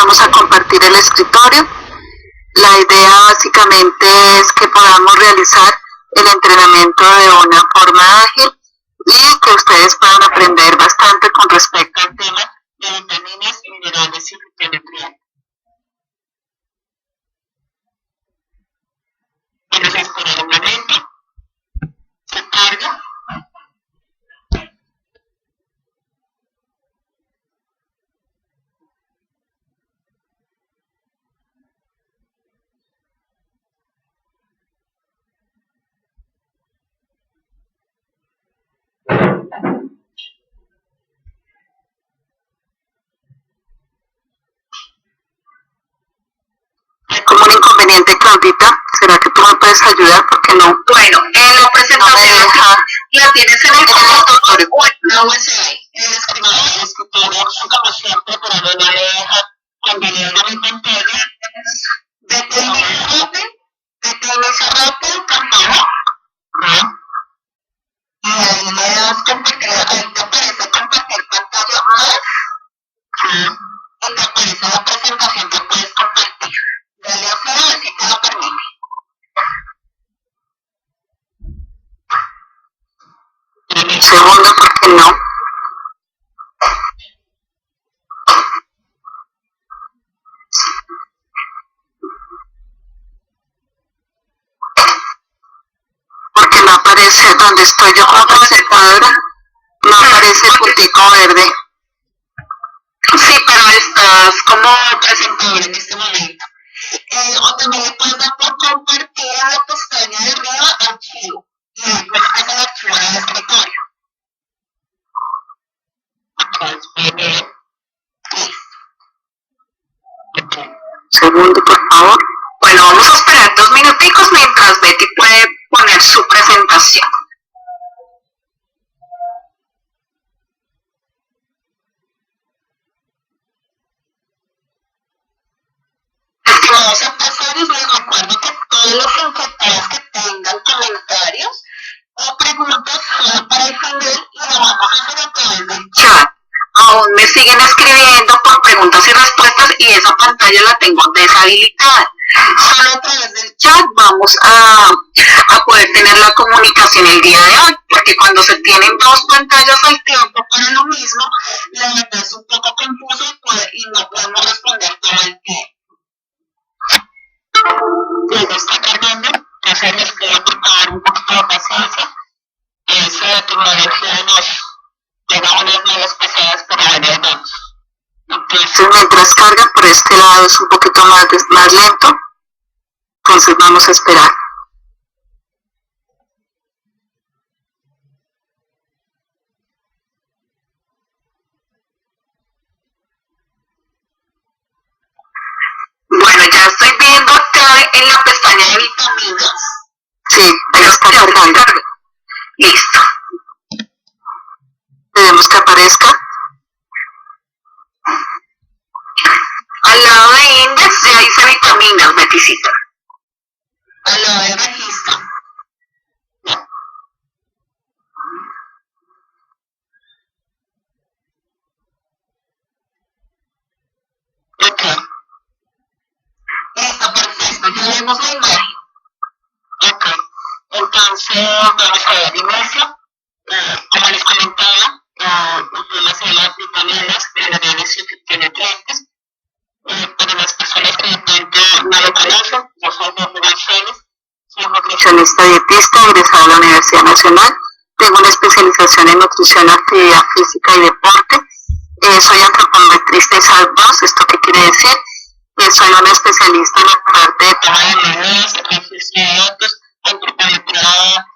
vamos a compartir el escritorio. La idea básicamente es que podamos realizar el entrenamiento de una forma ágil y que ustedes puedan aprender bastante con respecto al tema de vitaminas, minerales y fitonutrientes. Vamos a esperar un momento. Se carga. Como un inconveniente, Claudita, ¿será que tú me puedes ayudar? Porque no. Bueno, en la presentación la tienes en el computador o en la USB. El escritorio, como siempre, pero no me deja cambiar la mi pantalla. Detén ese rápido, campana. Y ahí le das compartir, ahí te aparece compartir pantalla más. Y te aparece la presentación que puedes compartir. Dale a cero a ver si te lo permite. Un segundo, porque no. Porque no aparece donde estoy yo como presentadora, no aparece el puntico verde. Sí, pero estás como presentador en este momento. O también le puedes dar por compartir en la pestaña de arriba archivo. Y ahí buscas el archivo del escritorio. Segundo, por favor. Bueno, vamos a esperar 2 minuticos mientras Betty puede poner su presentación. Estimados empresarios, les recuerdo que todos los infectados que tengan comentarios o preguntas son para el final y lo vamos a hacer a través del chat. Aún me siguen escribiendo por preguntas y respuestas y esa pantalla la tengo deshabilitada. Solo a través del chat vamos a poder tener la comunicación el día de hoy, porque cuando se tienen 2 pantallas al tiempo para lo mismo, la verdad es un poco confuso y no podemos responder todo el tiempo. Luego está cargando, entonces les pido por favor un poquito de paciencia. Eso de tecnología nos llega unas malas pesadas, pero ahora vamos. Entonces mientras carga por este lado es un poquito más lento, entonces vamos a esperar. Bueno, ya estoy viendo acá en la pestaña de vitaminas. Sí, ahí está cargando. Listo. Queremos que aparezca. Al lado de index ya dice vitaminas, Beticita. Al lado de registro. Ok. Listo, perfecto. Ya vemos la imagen. Ok. Entonces, vamos a ver inicio. Como les comentaba, vamos a ver las vitaminas, minerales y fitonutrientes. Para las personas que de pronto no lo conocen, yo soy Jorge González, soy nutricionista dietista, egresado de la Universidad Nacional, tengo una especialización en nutrición, actividad física y deporte, soy antropometrista y SAT2, ¿esto qué quiere decir? Soy una especialista en la parte de toma de medidas, registro de datos, antropometría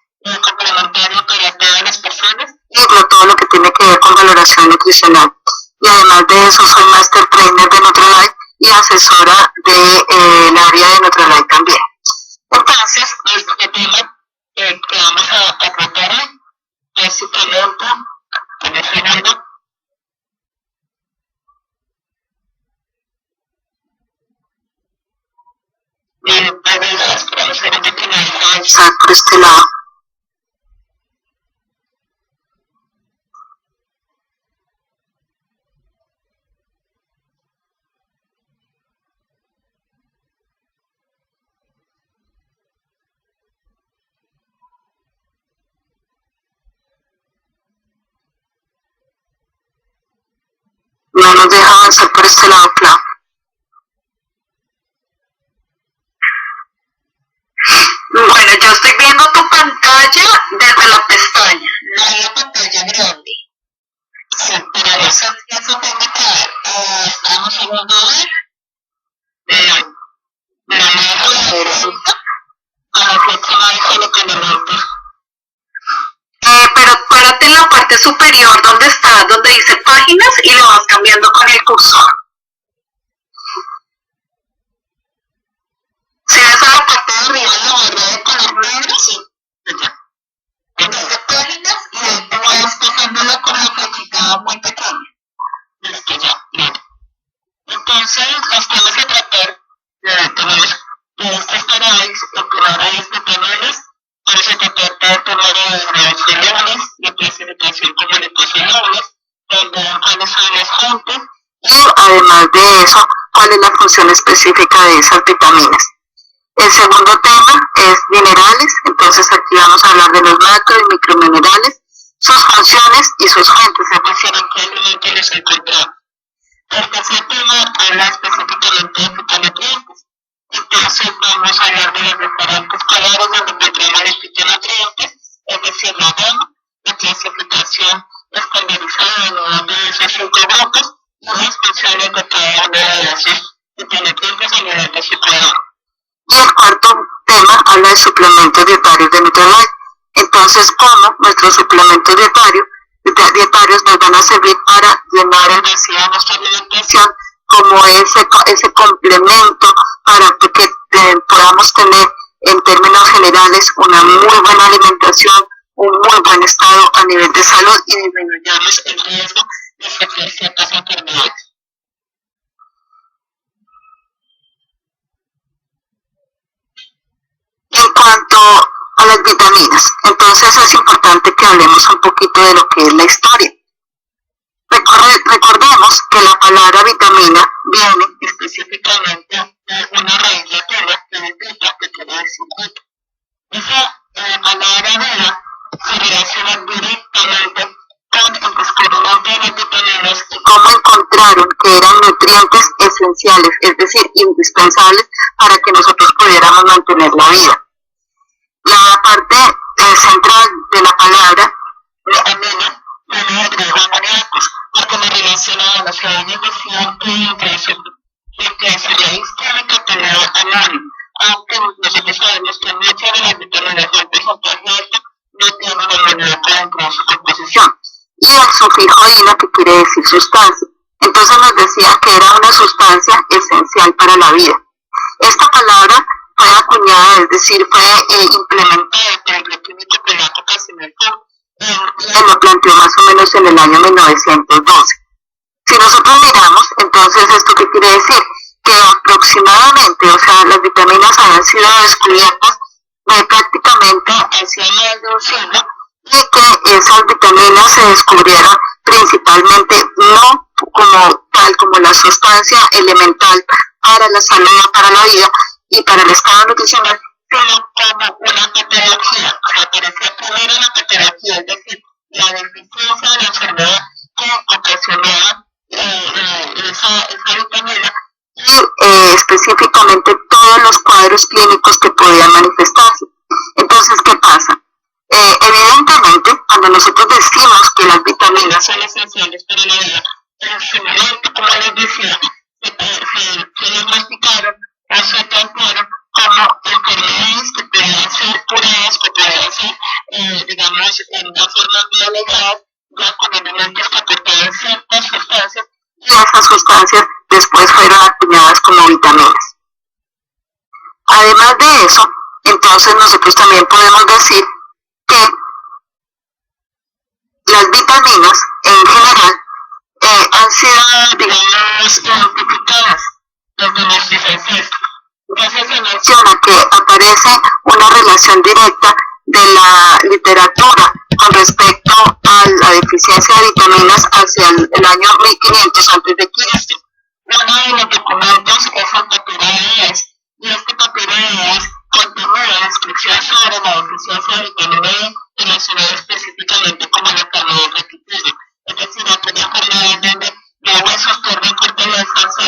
complementaria para todas las personas, y todo lo que tiene que ver con valoración nutricional. Y además de eso soy Master Trainer de Nutrilife y asesora del área de Nutrilife también. Entonces, este tema que vamos a tratar hoy, básicamente, estamos girando. Esperamos que no alcanza por este lado. no nos deja avanzar por este lado, Clau. Bueno, yo estoy viendo tu pantalla desde la pestaña. No hay la pantalla grande. Sí, pero eso tengo que ver. Estamos en un dólar. De la manera a la próxima económica. Pero párate en la parte superior donde está, donde dice páginas y le vas cambiando con el cursor. Si ves a la parte de arriba, la barra de color negro, sí. Ya. Entonces páginas y ahí te vayas pasándola con la flechita muy pequeña. Listo, ya, bien. Entonces, los temas a tratar, tenemos estos canales, operadores de canales, vamos a tratar todo el tema de relaciones, de clasificación comunicacionales, también cuáles son las fuentes, y además de eso, cuál es la función específica de esas vitaminas. El segundo tema es minerales, entonces aquí vamos a hablar de los macro y microminerales, sus funciones y sus fuentes, es decir, en qué alimentos los encontramos. El tercer tema habla específicamente de fitonutrientes. Entonces vamos a hablar de los diferentes colores donde encontramos los fitonutrientes, es decir, la gama, la clasificación estandarizada de esos 5 grupos y las funciones de cada uno de esos fitonutrientes a nivel de su cuidado. Y el cuarto tema habla de suplementos dietarios de Nutrilife. Entonces, cómo nuestros suplementos dietarios nos van a servir para llenar el vacío de nuestra alimentación, como ese complemento para que podamos tener en términos generales una muy buena alimentación, un muy buen estado a nivel de salud y disminuyamos el riesgo de sufrir ciertas enfermedades. En cuanto a las vitaminas, entonces es importante que hablemos un poquito de lo que es la historia. Recordemos que la palabra vitamina viene específicamente de una raíz latina que es vita, que quiere decir vida. Esa palabra vida se relaciona directamente con el descubrimiento de las vitaminas y cómo encontraron que eran nutrientes esenciales, es decir, indispensables para que nosotros pudiéramos mantener la vida. La parte central de la palabra amina viene del griego amoníacos, porque me relaciona a las raíces de siempre y que su raíz química tenía amonio, aunque nosotros sabemos que muchas de las vitaminas del porcentaje no tienen amoníaco dentro de su composición. Y el sufijo ina, que quiere decir sustancia. Entonces nos decía que era una sustancia esencial para la vida. Esta palabra fue acuñada, es decir, fue implementada por el bioquímico polaco Casimiro. Lo planteó más o menos en el año 1912. Si nosotros miramos, entonces, ¿esto qué quiere decir? Que aproximadamente, o sea, las vitaminas habían sido descubiertas prácticamente hacia más de un siglo y que esas vitaminas se descubrieron principalmente no como la sustancia elemental para la salud, para la vida y para el estado nutricional, sino como una patología. O sea, parecía primero una patología, es decir, la deficiencia de la enfermedad que ocasionaba esa vitamina y específicamente todos los cuadros clínicos que podían manifestarse. Entonces, ¿qué pasa? Evidentemente, cuando nosotros decimos que las vitaminas son esenciales para la vida, en su momento, como les decía, se diagnosticaron o se trataron como enfermedades que podían ser curadas, que podían ser, digamos, en una forma biológica, ya con elementos que aportaban ciertas sustancias, y esas sustancias después fueron acuñadas como vitaminas. Además de eso, entonces nosotros también podemos decir que las vitaminas en general han sido, digamos, identificadas desde nuestros ancestros. Entonces se menciona que aparece una relación directa de la literatura con respecto a la deficiencia de vitaminas hacia el año 1500 a.C. Uno de los documentos es el papiro de Díaz, y este papiro de Díaz contiene la descripción sobre la deficiencia de vitamina D relacionada específicamente con la enfermedad raquítica, es decir, aquella enfermedad donde los huesos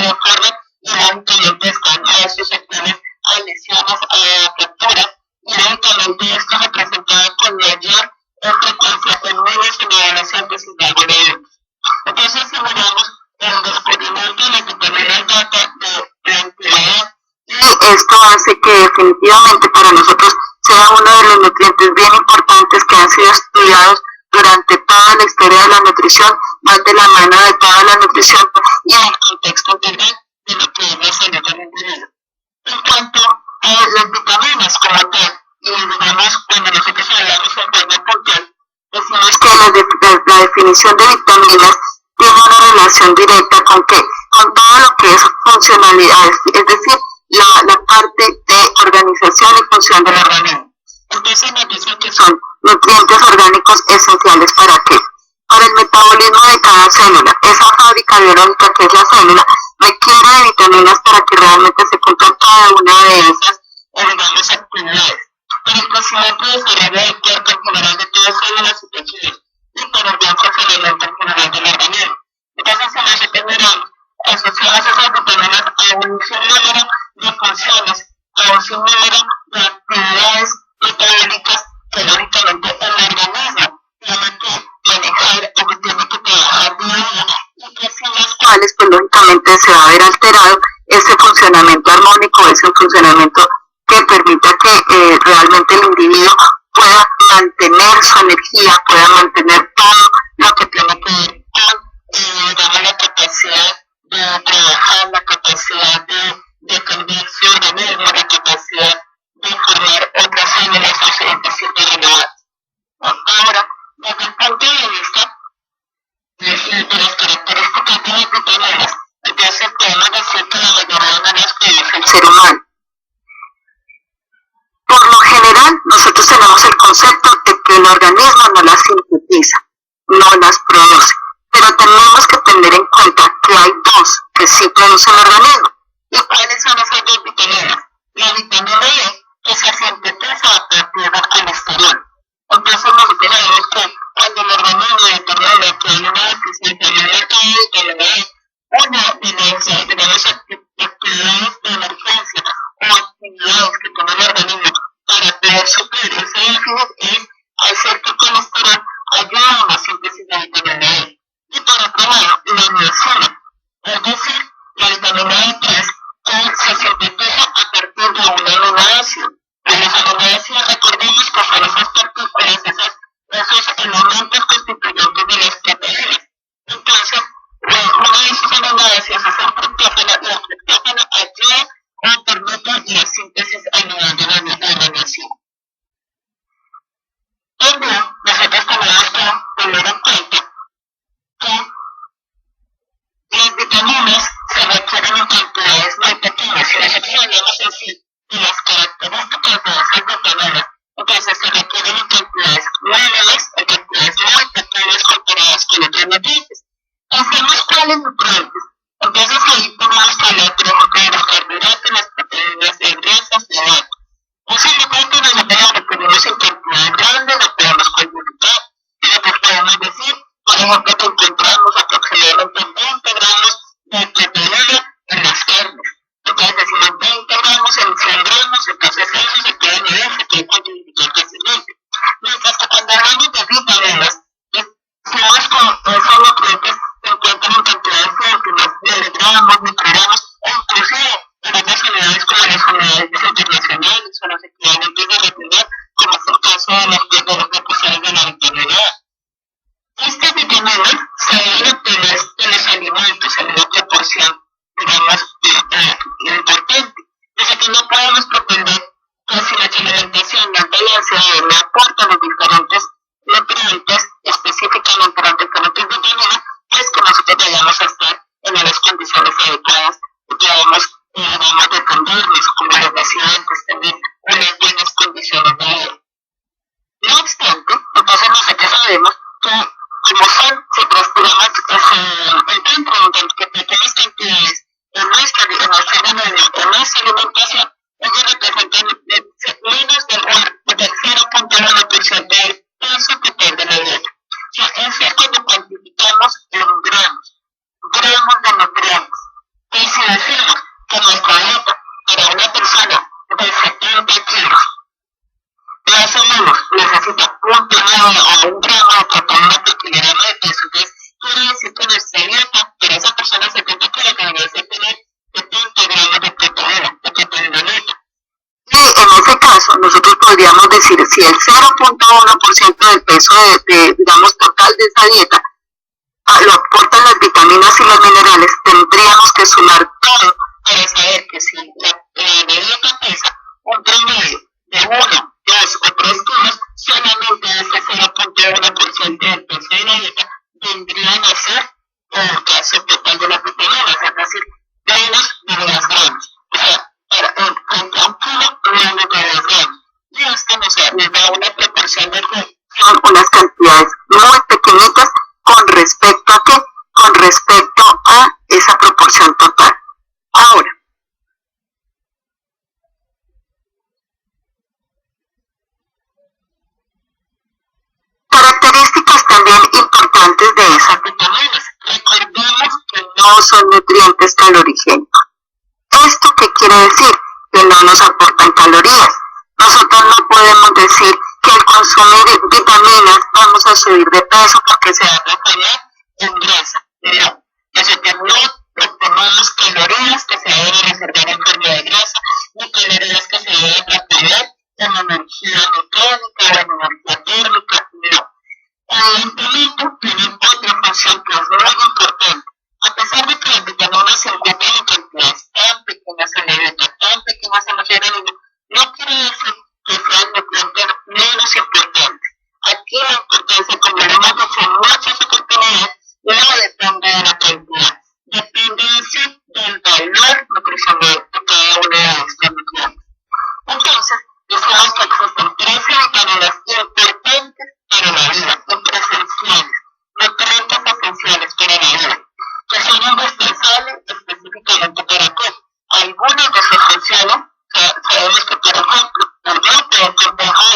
forma y lógicamente están susceptibles a lesiones, a fracturas, y lógicamente esto se presentaba con mayor frecuencia en niños y adolescentes y de adultos. Entonces, si miramos el descubrimiento de las vitaminas data de la antigüedad, y esto hace que definitivamente para nosotros sea uno de los nutrientes bien importantes que han sido estudiados durante toda la historia de la nutrición, van de la mano de toda la nutrición y en el contexto integral de lo que es la salud del individuo. En cuanto a las vitaminas como tal, y digamos cuando nosotros hablamos en forma puntual, decimos que la definición de vitaminas tiene una relación directa con qué, con todo lo que es funcionalidades, es decir, la parte de organización y función del organismo. Entonces nos dicen que son nutrientes orgánicos esenciales ¿para qué? Para el metabolismo de cada célula. Esa fábrica biológica que es la célula requiere de vitaminas para que realmente se cumplan cada una de esas, digamos, actividades. Para el crecimiento y desarrollo del cuerpo en general de todas células y tejidos y para el bien funcionamiento en general del organismo. Entonces, si nosotros miramos asociadas esas vitaminas a un sinnúmero de funciones, a un sinnúmero de actividades metabólicas que lógicamente el organismo tiene que manejar o que tiene que trabajar día a día y que sin las cuales pues lógicamente se va a ver alterado ese funcionamiento armónico, ese funcionamiento que permita que realmente el individuo pueda mantener su energía, pueda mantener todo lo que tiene que ver con digamos, la capacidad de trabajar, la capacidad de cambiar su organismo, la capacidad de formar otras células es decir, de renovar. Ahora, desde el punto de vista de las características de las vitaminas, entonces podemos decir que la mayoría de las que es el ser humano. Por lo general, nosotros tenemos el concepto de que el organismo no las sintetiza, no las produce, pero tenemos que tener en cuenta que hay dos que sí produce el organismo. ¿Y cuáles son esas dos vitaminas? La vitamina E, que se sintetiza a partir del colesterol. Entonces nosotros sabemos que cuando el organismo determina que hay una deficiencia en la vitamina E, una de las, digamos, actividades de emergencia o actividades que toma el organismo para poder suplir ese déficit es hacer que el colesterol ayude a la síntesis de vitamina E. Y por otro lado, la niacina, es decir, la vitamina D3 se sintetiza a partir de un aminoácido. Los aminoácidos, recordemos que son esas partículas, esos elementos constituyentes de las proteínas. Entonces, uno de esos aminoácidos es el tryptófano, y el tryptófano ayuda o permite la síntesis a nivel de la niacina. También nosotros tenemos que tener en cuenta que las vitaminas se requieren en cantidades muy pequeñas. Si nosotros hablamos en sí de las características de esas vitaminas, entonces se requieren en cantidades mínimas, en cantidades muy pequeñas comparadas con otros nutrientes. Hacemos cuáles nutrientes. Entonces ahí tenemos que hablar, por ejemplo, de los carbohidratos, las proteínas, de grasas y agua. Ese nutriente nosotros lo requerimos en cantidades grandes, lo podemos cuantificar y lo que podemos decir, por ejemplo, que encontramos aproximadamente 20 gramos de proteína en las carnes. Entonces decimos 20 gramos en 100 gramos, entonces eso se puede medir, se puede cuantificar fácilmente. Mientras que cuando hablamos de vitaminas, sabemos que esos nutrientes se encuentran en cantidades ínfimas, miligramos, microgramos, o inclusive en otras unidades como las unidades internacionales o los equivalentes de retener, como es el caso de los reposores de la vitamina A. Estas vitaminas se deben obtener de los alimentos en una proporción, digamos, importante. Desde que no podemos pretender que si nuestra alimentación no es balanceada, no aporta los diferentes nutrientes, específicamente las diferentes vitaminas, pues que nosotros vayamos a estar en unas condiciones adecuadas y podamos, digamos, defendernos, como les decía antes, tener unas buenas condiciones de vida. No obstante, entonces nosotros sabemos que como son, se encuentran en pequeñas cantidades en nuestra alimentación, ellos representan menos del 0.1% del peso total de la dieta. O sea, eso es cuando cuantificamos en gramos de nutrientes. Y si o un gramo de proteína por kilogramo de peso. Entonces, quiere decir que nuestra dieta, para esa persona se cuenta que la debería ser tener 70 gramos de proteína neta. Y en ese caso, nosotros podríamos decir, si el 0.1% del peso digamos, total de esa dieta lo aportan las vitaminas y los minerales, tendríamos que sumar todo para saber que si la dieta pesa un promedio de 1, 2 o 3 kilos, solamente ese 0.1% del peso de la dieta vendrían a ser el peso total de las vitaminas, es decir, menos de 10 gramos. O sea, frente a un kilo, menos de 10 gramos. Y esto nos da una proporción de que son unas cantidades muy pequeñitas con respecto a qué, con respecto a esa proporción total. Ahora, características también importantes de esas vitaminas. recordemos que No son nutrientes calorigénicos. ¿Esto qué quiere decir? Que no nos aportan calorías. Nosotros no podemos decir que al consumir vitaminas vamos a subir de peso porque se va a transformar en grasa. No, nosotros no obtenemos calorías que se deben reservar en forma de grasa, ni calorías que se deben retener en energía mecánica o en energía térmica, no. El alimento tiene otra función que es muy importante. A pesar de que las vitaminas se encuentran en cantidades tan pequeñas en la dieta, tan pequeñas en nuestro organismo, no quiere decir que sean nutrientes menos importantes. Aquí la importancia, como lo hemos dicho en muchas oportunidades, no depende de la cantidad, depende del valor nutricional de cada una de estos nutrientes. Entonces, decimos que existen 13 vitaminas importantes para la vida, esenciales, nutrientes esenciales para la vida, que son indispensables específicamente para qué. Algunos de esos esenciales, sabemos que, por ejemplo, el grupo de complejo B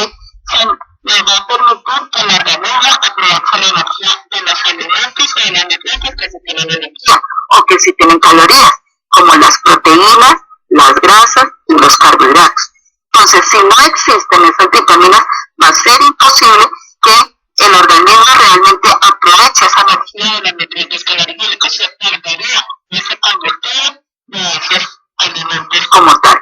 nos va a permitir que la organismo aproveche la energía de los alimentos o de los nutrientes que se tienen energía o que sí tienen calorías, como las proteínas, las grasas y los carbohidratos. Entonces, si no existen esas vitaminas, va a ser imposible que el organismo realmente aproveche esa energía de los nutrientes calóricos, se perdería ese convertido de esos alimentos como tal.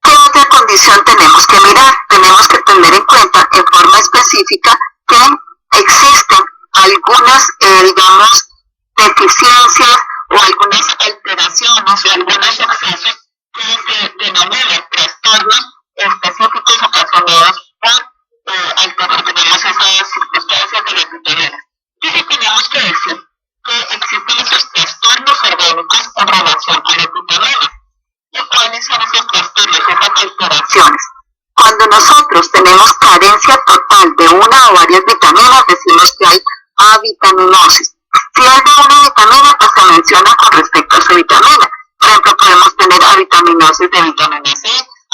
¿Qué otra condición tenemos que mirar? Tenemos que tener en cuenta en forma específica que existen algunas, digamos, deficiencias o algunas alteraciones o algunos excesos que se denominan trastornos específicos ocasionados por tenemos esas circunstancias de las vitaminas. Entonces tenemos que decir que existen esos trastornos orgánicos en relación con las vitaminas. ¿Y cuáles son esos trastornos, esas alteraciones? Cuando nosotros tenemos carencia total de una o varias vitaminas, decimos que hay avitaminosis. Si es de una vitamina, pues se menciona con respecto a su vitamina. Por ejemplo, podemos tener avitaminosis de vitamina C,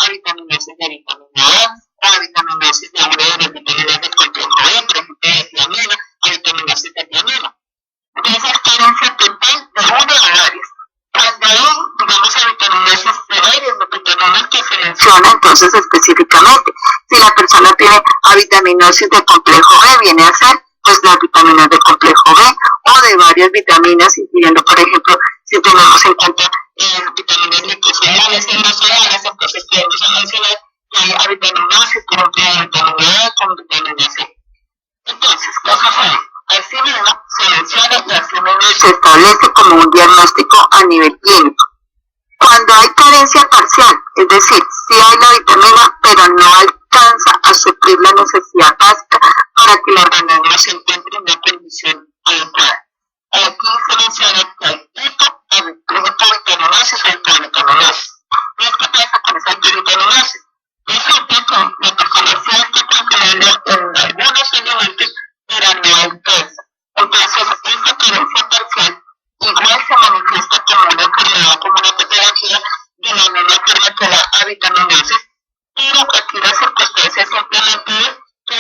avitaminosis de vitamina A, avitaminosis de una de las vitaminas del complejo B, por ejemplo, de tiamina, avitaminosis de tiamina. Esa es carencia total de una o varias. Cuando hay, digamos, avitaminosis de varias vitaminas que se menciona entonces específicamente. Si la persona tiene avitaminosis de complejo B, viene a ser pues las vitaminas del complejo B o de varias vitaminas, incluyendo, por ejemplo, si tenemos en cuenta vitaminas liposolares y grasolares, entonces podemos mencionar que hay avitaminosis con vitamina A con vitamina C. Entonces, ¿qué sucede? Así mismo se menciona y así mismo se establece como un diagnóstico a nivel clínico. Cuando hay carencia parcial, es decir, sí hay la vitamina, pero no alcanza a suplir la necesidad básica para que el organismo se encuentre en una condición adecuada. Aquí se menciona que hay hipovitaminosis o hipovitaminosis. ¿Qué pasa con esa hipovitaminosis? Resulta que la persona sí está consumiendo en algunos alimentos, pero no alcanza. Entonces, esa carencia parcial igual se manifiesta como una enfermedad, como una patología de la misma forma que la avitaminosis, pero aquí la circunstancia simplemente es que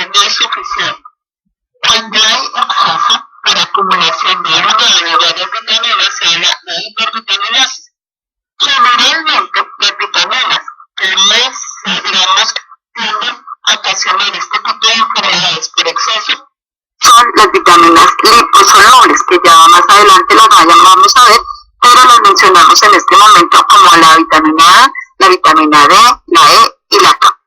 no es suficiente. Cuando hay exceso de la acumulación de una o varias vitaminas, se habla de hipervitaminosis. Generalmente, las vitaminas que más se las vitaminas liposolubles, que ya más adelante las vamos a ver, pero las mencionamos en este momento como la vitamina A, la vitamina D, la E y la K.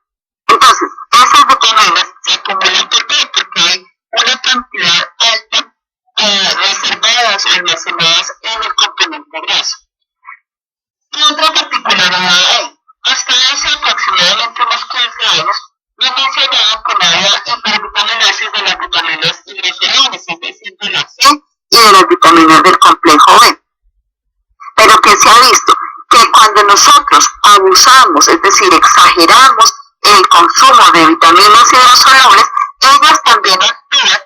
Entonces, esas vitaminas se acumulan porque hay una cantidad alta reservadas o almacenadas en el componente graso. ¿Qué otra particularidad hay? Hasta hace aproximadamente unos 15 años, no mencionaba que no había hipervitaminasis de las vitaminas hidrosolubles, es decir, de la C y de las vitaminas del complejo B. Pero que se ha visto que cuando nosotros abusamos, es decir, exageramos el consumo de vitaminas hidrosolubles, ellas también actúan,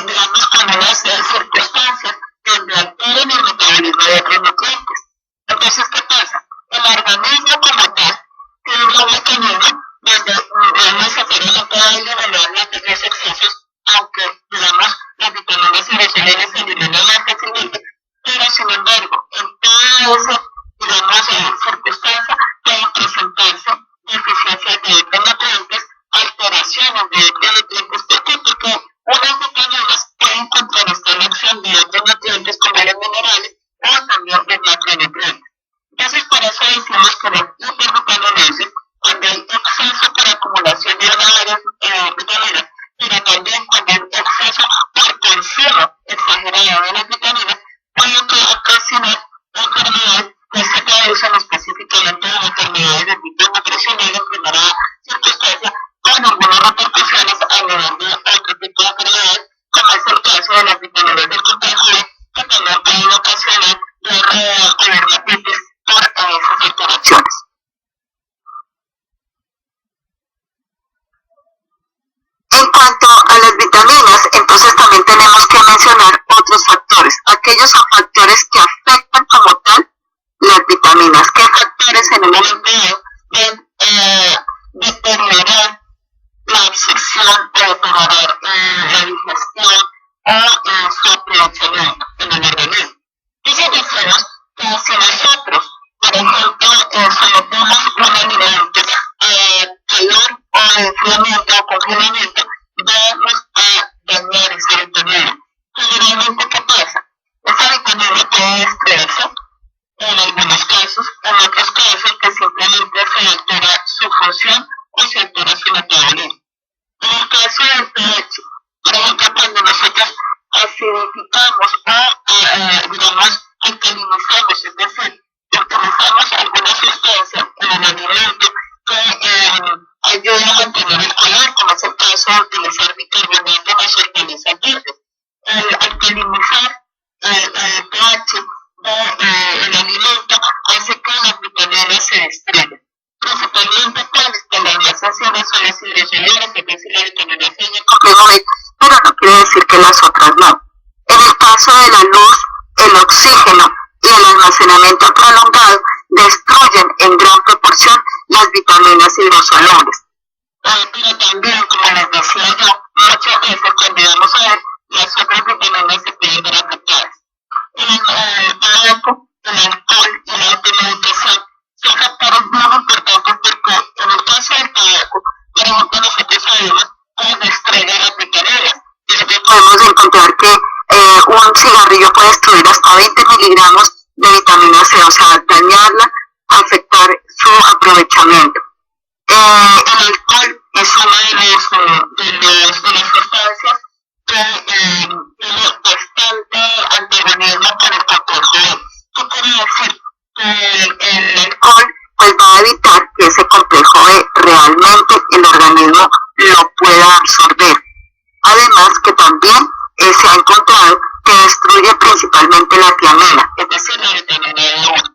digamos, con unas circunstancias donde alteren el metabolismo de otros nutrientes. Entonces, ¿qué pasa? El organismo como tal tiene un mecanismo donde necesariamente va a eliminar los excesos, aunque, digamos, las vitaminas hidrosolubles se eliminan más fácilmente, pero sin embargo, en toda esa, digamos, circunstancia pueden presentarse deficiencias de otros nutrientes, alteraciones de otros nutrientes. ¿Por qué? Porque unas vitaminas pueden contrarrestar la acción de otros nutrientes como los minerales o también de macronutrientes. Entonces, por eso decimos que la hipervitaminosis, cuando hay exceso por acumulación de varias vitaminas, pero también cuando hay exceso por consumo exagerado de las vitaminas, puede ocasionar enfermedades que se traducen específicamente en enfermedades de tipo nutricional en primera circunstancia, con algunas repercusiones a nivel de otro tipo de enfermedades, como es el caso de las vitaminas del complejo B, que también pueden ocasionar dermatitis por esas alteraciones. En cuanto a las vitaminas, entonces también tenemos que mencionar otros factores, aquellos factores que afectan como tal las vitaminas. ¿Qué factores en un momento dado ven deteriorar la absorción, deteriorar la digestión o su aprovechamiento en el organismo? Entonces decimos que si nosotros, por ejemplo, sometemos un alimento a calor o enfriamiento o congelamiento, vamos a dañar esa vitamina. Generalmente, ¿qué pasa? Esa vitamina puede destruirse en algunos casos, en otros casos que simplemente se altera su función o se altera su metabolismo. En el caso del pH, por ejemplo, cuando nosotros acidificamos o, digamos, alcalinizamos, es decir, utilizamos alguna sustancia en el alimento que ayuda a mantener el color, como es el caso de utilizar bicarbonato en los fertilizantes. El alcalinizar el pH del alimento hace que las vitaminas se destruyan. Principalmente con las sensibles son las hidrosolubles, es decir, la vitamina C y el complejo B, pero no quiere decir que las otras no. En el caso de la luz, el oxígeno y el almacenamiento prolongado destruyen en gran proporción las vitaminas hidrosolubles. Pero también, como les decía yo, muchas veces cuando vamos a ver, las otras vitaminas se pueden ver afectadas. El tabaco, el alcohol y la automedicación son factores muy importantes porque en el caso del tabaco, por ejemplo, nosotros sabemos que destruye las vitaminas. Nosotros podemos encontrar que un cigarrillo puede destruir hasta 20 miligramos de vitamina C, o sea, dañarla, afectar su aprovechamiento. El alcohol es una de las sustancias que tiene bastante antagonismo con el complejo B. ¿Qué quiere decir? Que el alcohol pues va a evitar que ese complejo B realmente el organismo lo pueda absorber. Además que también se ha encontrado que destruye principalmente la tiamina, es decir, la vitamina B1.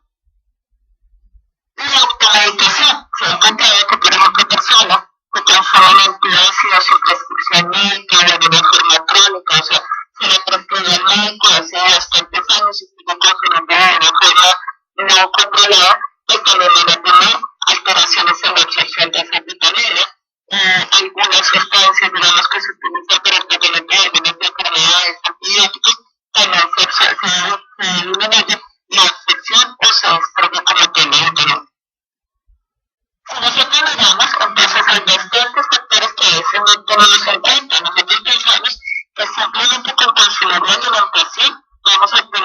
La automedicación, se ha encontrado que, por ejemplo, personas que consumen antiácidos sin prescripción médica de alguna forma crónica, o sea, se le prescribe al médico hace bastantes años y sigue consumiendo de una forma no controlada, pues también van a tener alteraciones en la absorción de esas vitaminas. Algunas sustancias, digamos, que se utilizan para el tratamiento de algunas enfermedades, antibióticos, también se elimina la absorción o se destruye como tema. Si nosotros miramos, entonces hay bastantes factores que a veces no tenemos en cuenta. Nosotros pensamos que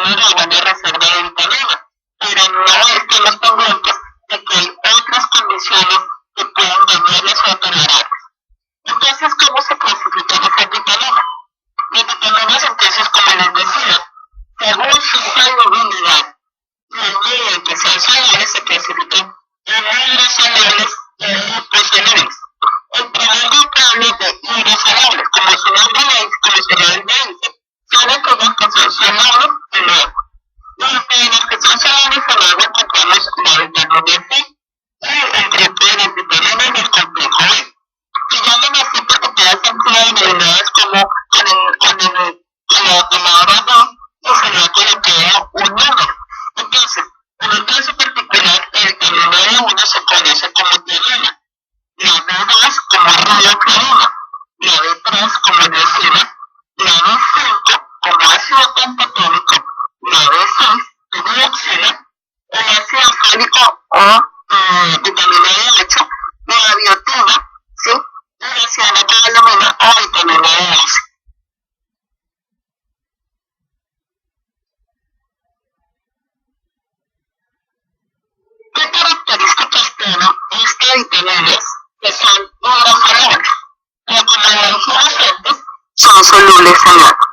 tener la buena reserva de vitaminas, pero no estamos pendientes de que hay otras condiciones que pueden dañarlas o deteriorarlas. Entonces, ¿cómo se clasifican esas vitaminas? Las vitaminas, entonces, como les decía, según su solubilidad y el medio en que sean solubles, se clasifican en hidrosolubles y liposolubles. El primer grupo habla de hidrosolubles, como su nombre dice, son aquellas que son solubles en agua. Y en las que son solubles en agua encontramos la vitamina C y el grupo de las vitaminas del complejo B. Se llaman así porque todas han sido denominadas como con la hora 2 y se le ha colocado un número. Entonces, en el caso particular, el vitamina B1 se conoce como tiamina, la B2 como riboflavina, la B3 como niacina, la B5 como ácido pentatónico, la B6 como dioxina, el ácido fólico o vitamina B8, la biotina, ¿sí? Y la cianocobalamina o vitamina B12. ¿Qué características tienen estas vitaminas que son hidrosolubles? Pero como lo dijimos antes, son solubles en agua.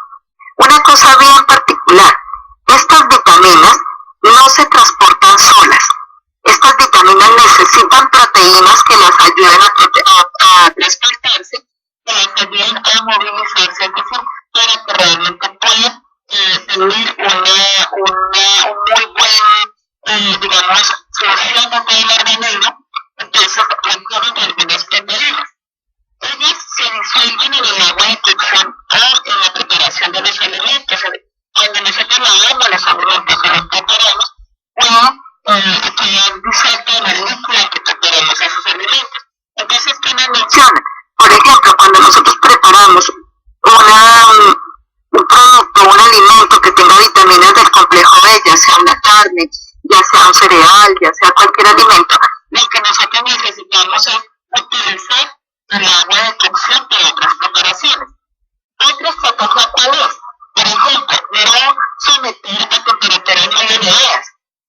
Una cosa bien particular, estas vitaminas no se transportan solas. Estas vitaminas necesitan proteínas que las ayuden a transportarse, que las ayuden a movilizarse, es decir, para que realmente puedan tener un muy buen, digamos, función del organismo. Entonces, requieren algunas proteínas. Ellas se disuelven en el agua de cocción o en la preparación de los alimentos. Cuando nosotros lavamos los alimentos y los preparamos, quedan disueltos en el líquido que preparamos esos alimentos. Entonces, ¿qué nos menciona? Por ejemplo, cuando nosotros preparamos un producto, un alimento que tenga vitaminas del complejo B, ya sea una carne, ya sea un cereal, ya sea cualquier alimento, lo que nosotros necesitamos es utilizar el agua de cocción para otras preparaciones. Otra estrategia, ¿cuál es? Por ejemplo, no someter a temperaturas muy elevadas.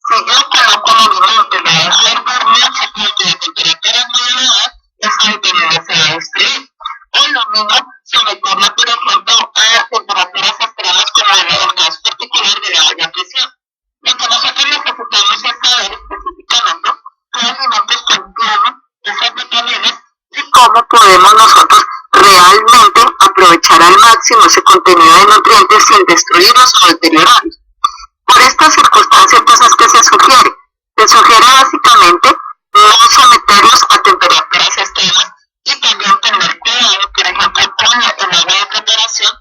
Si yo coloco el alimento y lo dejo hervir mucho tiempo de temperaturas muy elevadas, esa vitamina se va a destruir. O lo mismo, someterla, por ejemplo, a temperaturas extremas como en el caso particular de la olla a presión. Lo que nosotros necesitamos es saber específicamente qué alimentos contienen esas vitaminas y cómo podemos nosotros realmente aprovechar al máximo ese contenido de nutrientes sin destruirlos o deteriorarlos. Por esta circunstancia, entonces, ¿qué se sugiere? Se sugiere básicamente no someterlos a temperaturas extremas y también tener cuidado, por ejemplo, con el agua de preparación,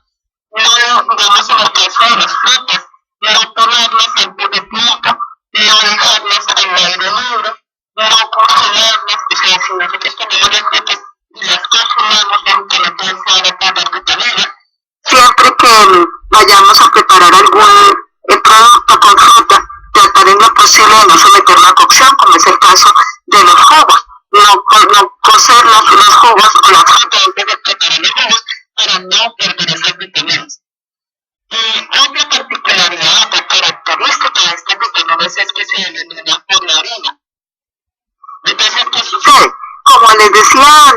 no, digamos, en el caso de las frutas, no tomarlas antes de tiempo, no dejarlas al aire libre, no congelarlas, o sea, si nosotros tenemos las frutas y las congelamos, lógicamente se van a perder vitaminas. Siempre que vayamos a preparar algún producto con fruta, tratar en lo posible de no someterlo a cocción, como es el caso de los jugos. No cocer los jugos o la fruta antes de preparar los jugos para no perder esas vitaminas. Otra particularidad o característica de estas vitaminas es que se eliminan por la orina. Entonces, ¿qué sucede? Como les decía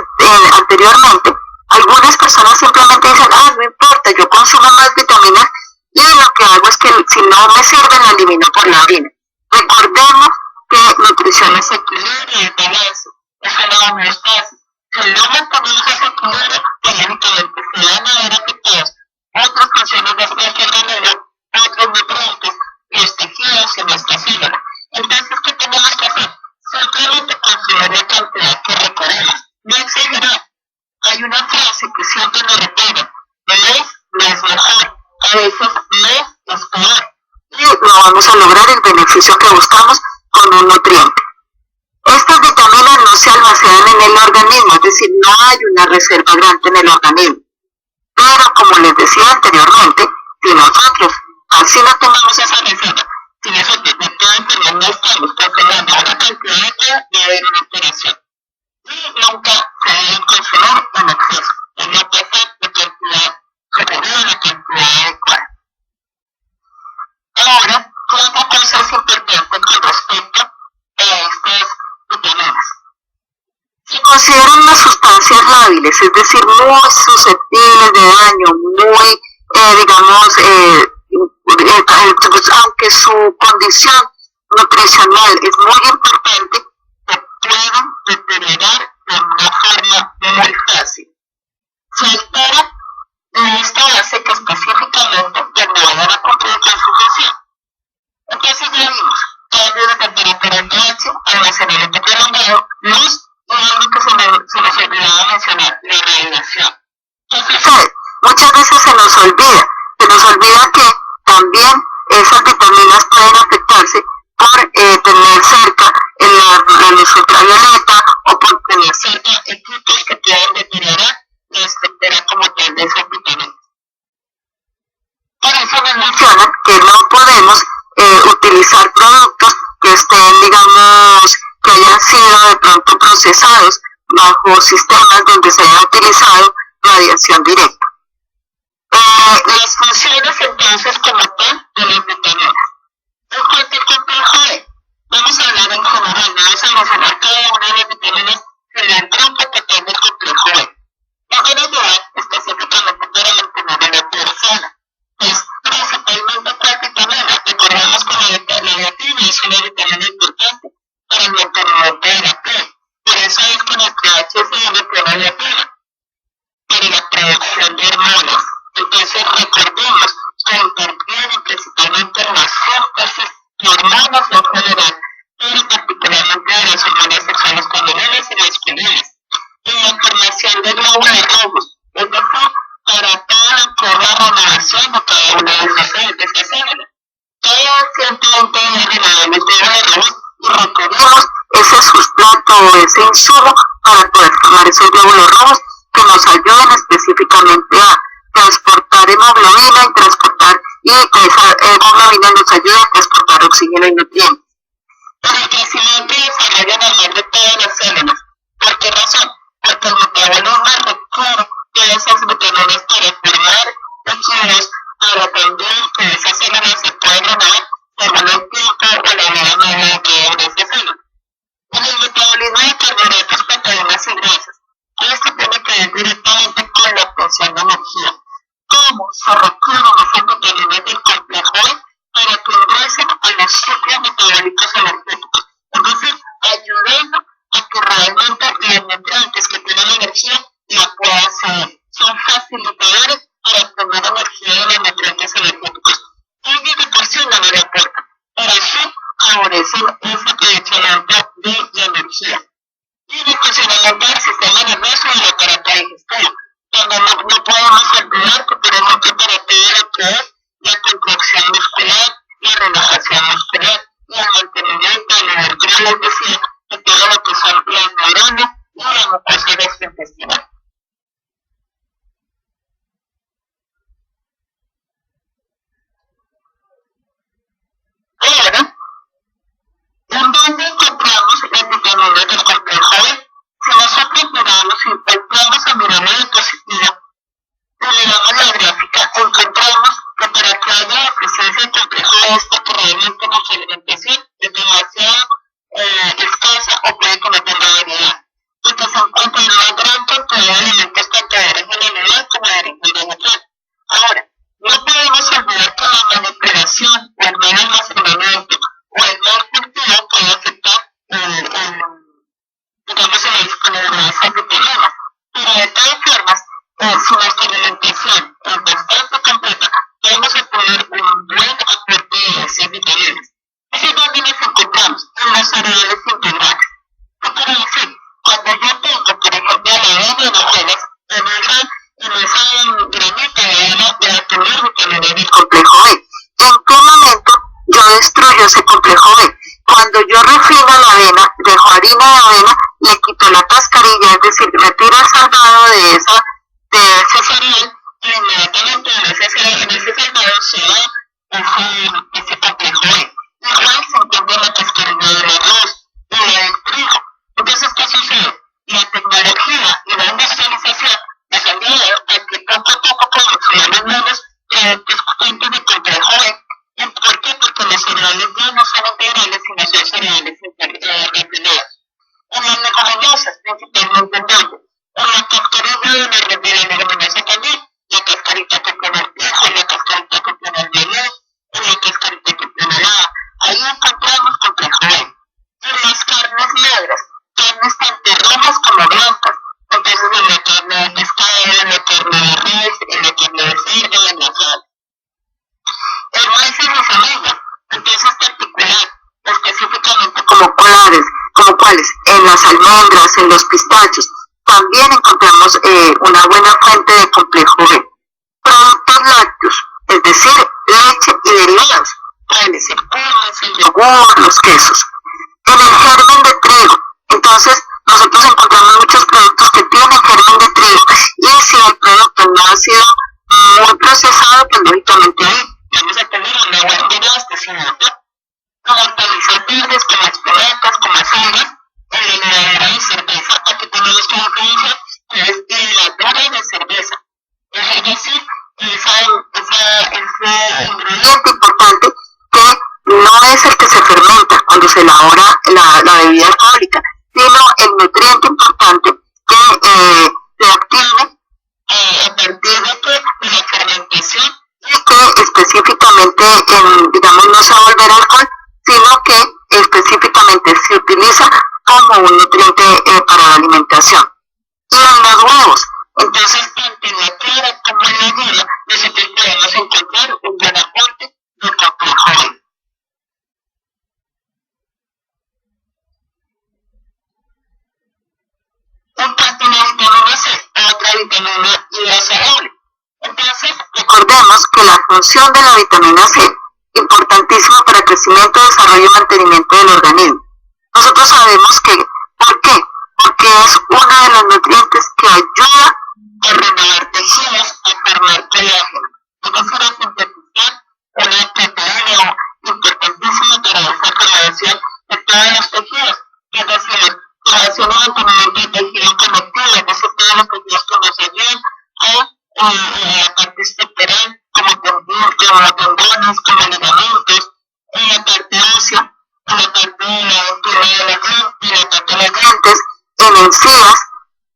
anteriormente, algunas personas simplemente dicen, no importa, yo consumo más vitaminas y lo que hago es que si no me sirven, la elimino por la orina. Recordemos que nutrición es equilibrio y balance. Eso no es fácil. Si no mantenemos ese equilibrio, lógicamente se van a ver afectados otras funciones de nuestro organismo, otros nutrientes, los tejidos y nuestra célula. Entonces, ¿qué tenemos que hacer? Simplemente consumir la cantidad que requeremos. No exagerar. Hay una frase que siempre me repito, no es mejor, a veces no es peor. Y no vamos a lograr el beneficio que buscamos con un nutriente. Estas vitaminas no se almacenan en el organismo, es decir, no hay una reserva grande en el organismo. Pero como les decía anteriormente, si nosotros así no tomamos esa reserva, si nosotros de todas formas no estamos consumiendo una cantidad de haber una alteración. Y nunca se deben consumir en exceso, y no pasar de cantidad superior a la cantidad adecuada. Ahora, consideran unas sustancias lábiles, es decir, muy susceptibles de daño, muy, digamos, aunque su condición nutricional es muy importante, se pueden deteriorar de una forma muy fácil. Se altera esto hace que específicamente no vayan a cumplir con su función. Entonces ya vimos cambios de temperatura en pH, almacenamiento prolongado, luz y algo que se nos olvidaba mencionar, la radiación. ¿Qué sucede? Muchas veces se nos olvida que también esas vitaminas pueden afectarse por tener cerca la luz ultravioleta o por tener cerca equipos que pueden deteriorar la estructura como tal de esas vitaminas. Por eso nos mencionan que no podemos utilizar productos que estén, digamos, que hayan sido de pronto procesados bajo sistemas donde se haya utilizado radiación directa. Las funciones entonces como tal de las vitaminas. En cualquier complejo E, vamos a hablar en general, no vamos a mencionar cada una de las vitaminas en el grupo que tiene el complejo E. Vamos a ayudar específicamente para mantener la piel sana. Es principalmente cuál vitamina. Recordemos que la biotina es una vitamina importante para el mantenimiento de la piel. Por eso es que nuestra HCl tiene biotina para la producción de hormonas. Entonces recordemos que interviene principalmente en la síntesis de hormonas en general, pero particularmente de las hormonas sexuales femeninas y masculinas, y la formación de glóbulos rojos, es decir, para toda la renovación de cada una de esas células. Cada 120 días renovamos glóbulos rojos y requerimos ese sustrato o ese insumo para poder formar esos glóbulos rojos que nos ayuden específicamente a transportar hemoglobina y esa hemoglobina nos ayuda a transportar oxígeno y nutrientes. Para el crecimiento y desarrollo normal de todas las células. ¿Por qué razón? Porque el metabolismo requiere de esas vitaminas para formar tejidos, para también que esas células se puedan renovar según el tiempo o la vida media que hay en esa célula. En el metabolismo de carbohidratos, proteínas y grasas, esto tiene que ver directamente con la obtención de energía. ¿Cómo se requieren esas vitaminas del complejo E para que ingresen a los ciclos metabólicos energéticos? Es decir, ayudando a que realmente los nutrientes que tienen energía la puedan seguir. Son facilitadores para obtener energía de los nutrientes energéticos. Ellos de por sí no le aportan, pero sí favorecen ese aprovechamiento de la energía. Y el funcionamiento del sistema nervioso y el aparato digestivo. También no podemos olvidar que, por ejemplo, para todo lo que es la contracción muscular, la relajación muscular y el mantenimiento de la energía, les decía, de todo lo que son las neuronas y la mucosa gastrointestinal. Ahora, ¿en dónde encontramos las vitaminas del complejo E? Si nosotros miramos y entramos a mirar la diapositiva y le damos la gráfica, encontramos que para que haya deficiencia de complejo E es porque realmente nuestra alimentación es demasiado escasa o puede que no tenga variedad. Y que se encuentra una gran cantidad de alimentos tanto de origen animal como de origen vegetal. Ahora, no podemos olvidar que la manipulación o el mal almacenamiento o el mal cultivo puede afectar digamos, en la disponibilidad de esas vitaminas. Pero de todas formas, si nuestra alimentación es bastante completa, podemos obtener un buen aporte de esas vitaminas. ¿Es en donde nos encontramos? En los cereales integrales. ¿Qué quiere decir? Cuando yo tengo, por ejemplo, la avena y las avena, en esa granita de avena voy a tener vitaminas del complejo B. ¿En qué momento yo destruyo ese complejo B? Cuando yo refino la avena, dejo harina de avena, le quito la cascarilla, es decir, retiro el salvado de ese cereal, y inmediatamente en ese salvado se va ese complejo B. Igual se entiende la cascarilla del arroz y la del trigo. Entonces, ¿qué sucede? La tecnología y la industrialización nos han llevado a que poco a poco produccionamos menos fuentes de complejo B. ¿Por qué? Porque los cereales ya no son integrales, sino son cereales refinados. En el leguminosas, principalmente dulces. En la cascarilla de la leguminosa también, la cascarita que tiene el pijo, la cascarita que tiene el menú, la cascarita que tiene la... Ahí encontramos complejo B. Y las carnes negras, carnes tanto rojas como blancas. Entonces en la carne de pescado, en la carne de res, en la carne de cerdo, en la sal. El maíz y la semilla, entonces particular, específicamente como cuáles, en las almendras, en los pistachos, también encontramos una buena fuente de complejo B. Productos lácteos, es decir, leche y derivados, pueden ser carnes, el yogur, los quesos. En el germen de trigo, entonces nosotros encontramos muchos productos que tienen germen de trigo, y si el producto no ha sido muy procesado, pues lógicamente ahí vamos a tener una buena abastecimiento. Como hortalizas verdes, como espinacas, como algas, en la heladera de cerveza. Aquí tenemos que diferenciar que es heladera de cerveza. Es decir, ese ingrediente importante que no es el que se fermenta cuando se elabora la bebida alcohólica, sino el nutriente importante que se obtiene a partir de la fermentación, y que específicamente, digamos, no se va a volver alcohol, sino que específicamente se utiliza como un nutriente para la alimentación. Y en los huevos, entonces tanto en la clara como en la yema, nosotros podemos encontrar un buen aporte de complejo B. En cuanto a la vitamina C, otra vitamina hidrosoluble. Entonces, recordemos que la función de la vitamina C, importantísima para el crecimiento, desarrollo y mantenimiento del organismo. Nosotros sabemos que, ¿por qué? Porque es uno de los nutrientes que ayuda a renovar tejidos, a formar colágeno. Es decir, a sintetizar una proteína importantísima para esa renovación de todos los tejidos. Es decir, renovación y mantenimiento de tejido conectivo, es decir, todos los tejidos que nos ayudan a la parte estructural, como tendones, como ligamentos, en la parte ósea, en la parte de la dentina de la mente, en la parte de los dientes, en encías,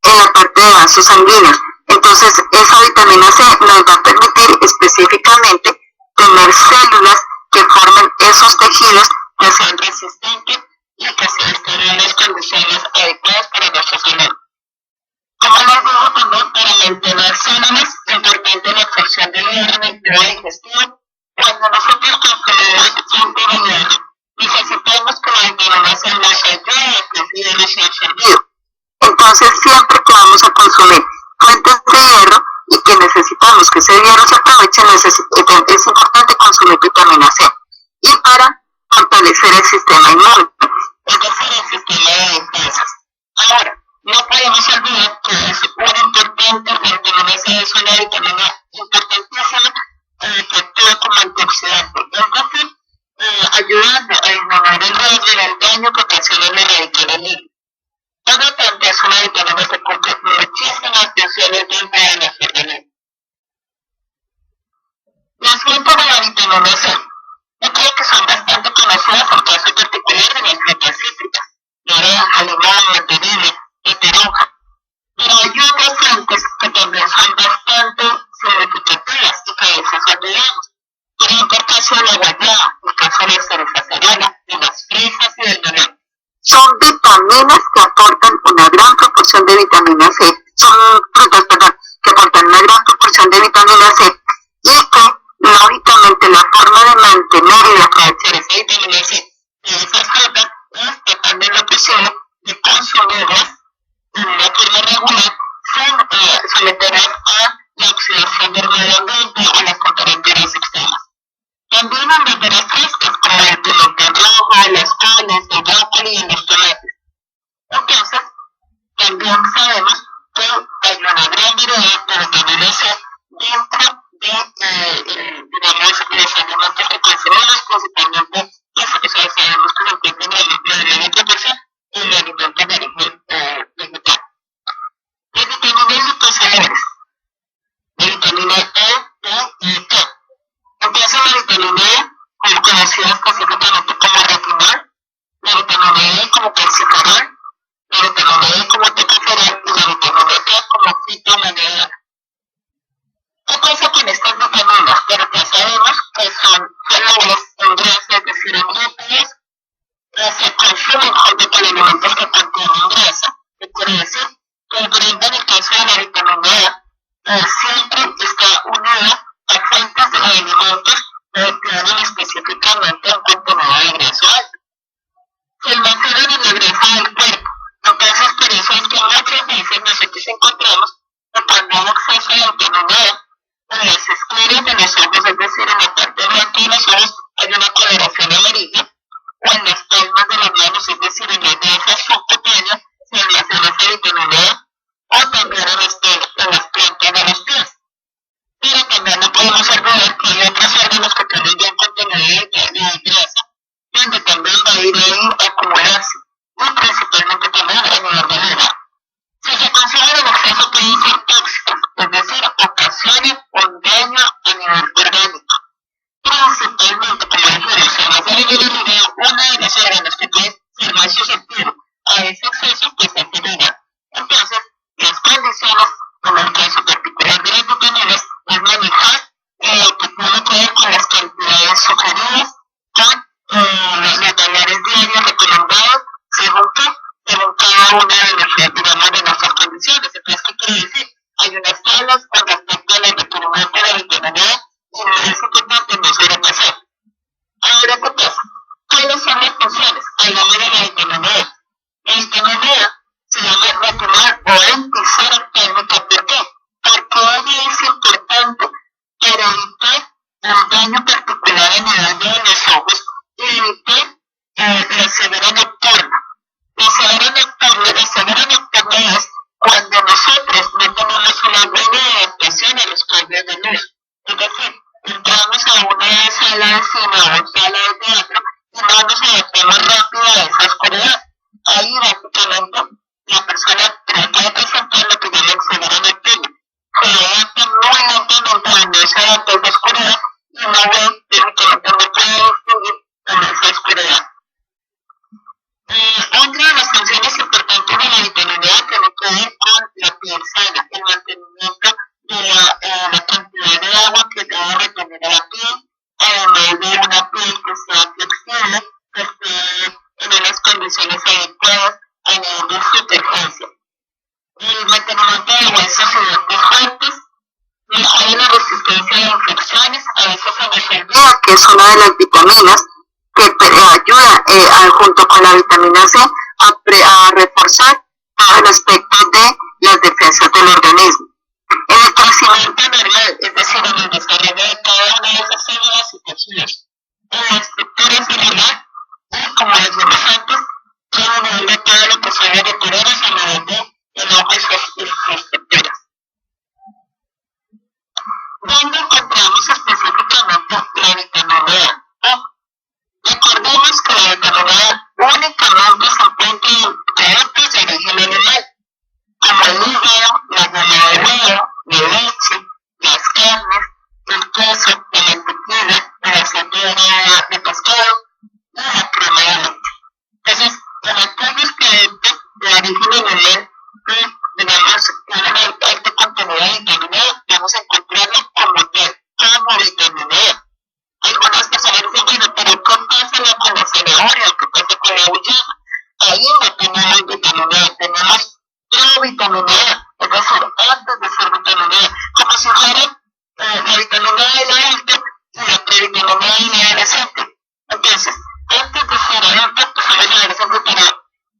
en la parte de vasos sanguíneos. Entonces, esa vitamina C nos va a permitir específicamente tener células que formen esos tejidos que sean resistentes y que estén en las condiciones adecuadas para nuestra salud. Como les digo también, para mantener células, es importante la absorción del hierro y la digestión. Cuando nosotros consumimos integridad, necesitamos que la vitamina C nos ayude a crecer y ser absorbido. Entonces, siempre que vamos a consumir fuentes de hierro y que necesitamos que ese hierro se aproveche, es importante consumir vitamina C. Y para fortalecer el sistema inmune, es decir, el sistema de defensas. Ahora, no podemos olvidar que es una importante, la vitamina C es una vitamina importantísima que actúa como antioxidante, es decir, ayudando a disminuir el riesgo del daño que ocasionan los radicales libres. Por lo tanto, es una vitamina que cumple muchísimas funciones dentro de nuestro organismo. Las fuentes de la vitamina C, yo creo que son bastante conocidas en caso particular de las frutas cítricas, naranja, limón, mandarina y toronja. Pero hay otras fuentes que también son bastante significativas y que a veces olvidamos. Por ejemplo, el caso de la guayaba, el caso de la cereza serrana, de las fresas y del melón. Son vitaminas que aportan una gran proporción de vitamina C, son frutas, que aportan una gran proporción de vitamina C, y que, lógicamente, la forma de mantener y de aprovechar esa vitamina C de esas frutas es tratando en lo posible de consumirlas de una forma regular sin someterlas a la oxidación del medio ambiente o las temperaturas extremas. También en verduras frescas como el pimiento rojo, las coles, el brócoli y los tomates. Entonces, también sabemos que hay una gran variedad de vitamina C dentro de, digamos, los alimentos que consumimos, principalmente eso que sabemos que se encuentra en la alimentación y en el alimento vegetal. Las vitaminas liposolubles, la vitamina E, D y K. Empieza la vitamina E, conocida específicamente como retinol, la vitamina E como calciferol, la vitamina hay una coloración amarilla, o en las palmas de las manos, es decir, en las hojas subcutáneas, se almacena esa vitamina A, o también en las plantas de los pies. Pero también no podemos olvidar que hay otros órganos que tienen ya un contenido de grasa, donde también va a ir ahí a acumularse, y principalmente también a nivel de la edad. Si se considera en exceso puede ser tóxico, es decir, ocasiona un daño a nivel orgánico. Principalmente, como dijimos, en la salivabilidad, una de las órganos que puede ser más susceptible a ese exceso, pues es el hígado. Entonces, las condiciones, en el caso particular de las vitaminas, es manejar que tiene que ver con las cantidades sugeridas, con los valores diarios recomendados, según cada una de nuestras, digamos, de nuestras condiciones. Entonces, ¿qué quiere decir? Hay unas tablas con respecto a la requerimiento de la vitamina A, y es importante no sobrepasar. Ahora, ¿qué pasa? ¿Cuáles son las funciones? Hablamos de la vitamina A. La vitamina A se llama retinol o antiserotérmica. ¿Por qué? Porque ella es importante para evitar el daño particular en el daño de los ojos y evitar la ceguera nocturna. La ceguera nocturna es cuando nosotros no tenemos una buena adaptación a los cambios de luz. Es decir, entramos a una sala de cine o una sala de teatro y no nos adaptamos rápido a esa oscuridad. Ahí básicamente la persona trata de presentar lo que llaman ceguera nocturna. Se adapta muy lentamente cuando se adapta a esa oscuridad y no ve directamente no puede distinguir en esa oscuridad. Otra de las funciones importantes de la vitamina A tiene que ver con la piel sana, el mantenimiento de la cantidad de agua que debe retener la piel, además de una piel que sea flexible, que esté en unas condiciones adecuadas a nivel de superficie. El mantenimiento de huesos y dientes fuertes, mejora la resistencia a infecciones, a veces se nos olvida que es una de las vitaminas que ayuda junto con la vitamina C a reforzar todo el aspecto de las defensas del organismo. En el crecimiento normal, es decir, en el desarrollo de cada una de esas células y tejidos, en la estructura celular, y como decíamos antes, a nivel de todo lo que son los deterioros a nivel de sus estructuras. ¿Dónde encontramos específicamente la vitamina A? Recordemos que la vitamina A únicamente se encuentra en productos de origen animal, como el hígado, la yema de huevo, la leche, las carnes, el queso, la mantequilla, el aceite de pescado y la crema de leche. Entonces, en aquellos productos de origen animal que, digamos, tienen alto contenido de vitamina A, vamos a encontrarlo como tal, como vitamina A. Algunas personas dicen, bueno, pero ¿qué pasa con la zanahoria? ¿Qué pasa con la auyama? Ahí no tenemos vitamina A, tenemos provitamina A, es decir, antes de ser vitamina A, como si fuera la vitamina A de adulto y la provitamina A de adolescente. Entonces, antes de ser adulto, pues somos adolescentes, pero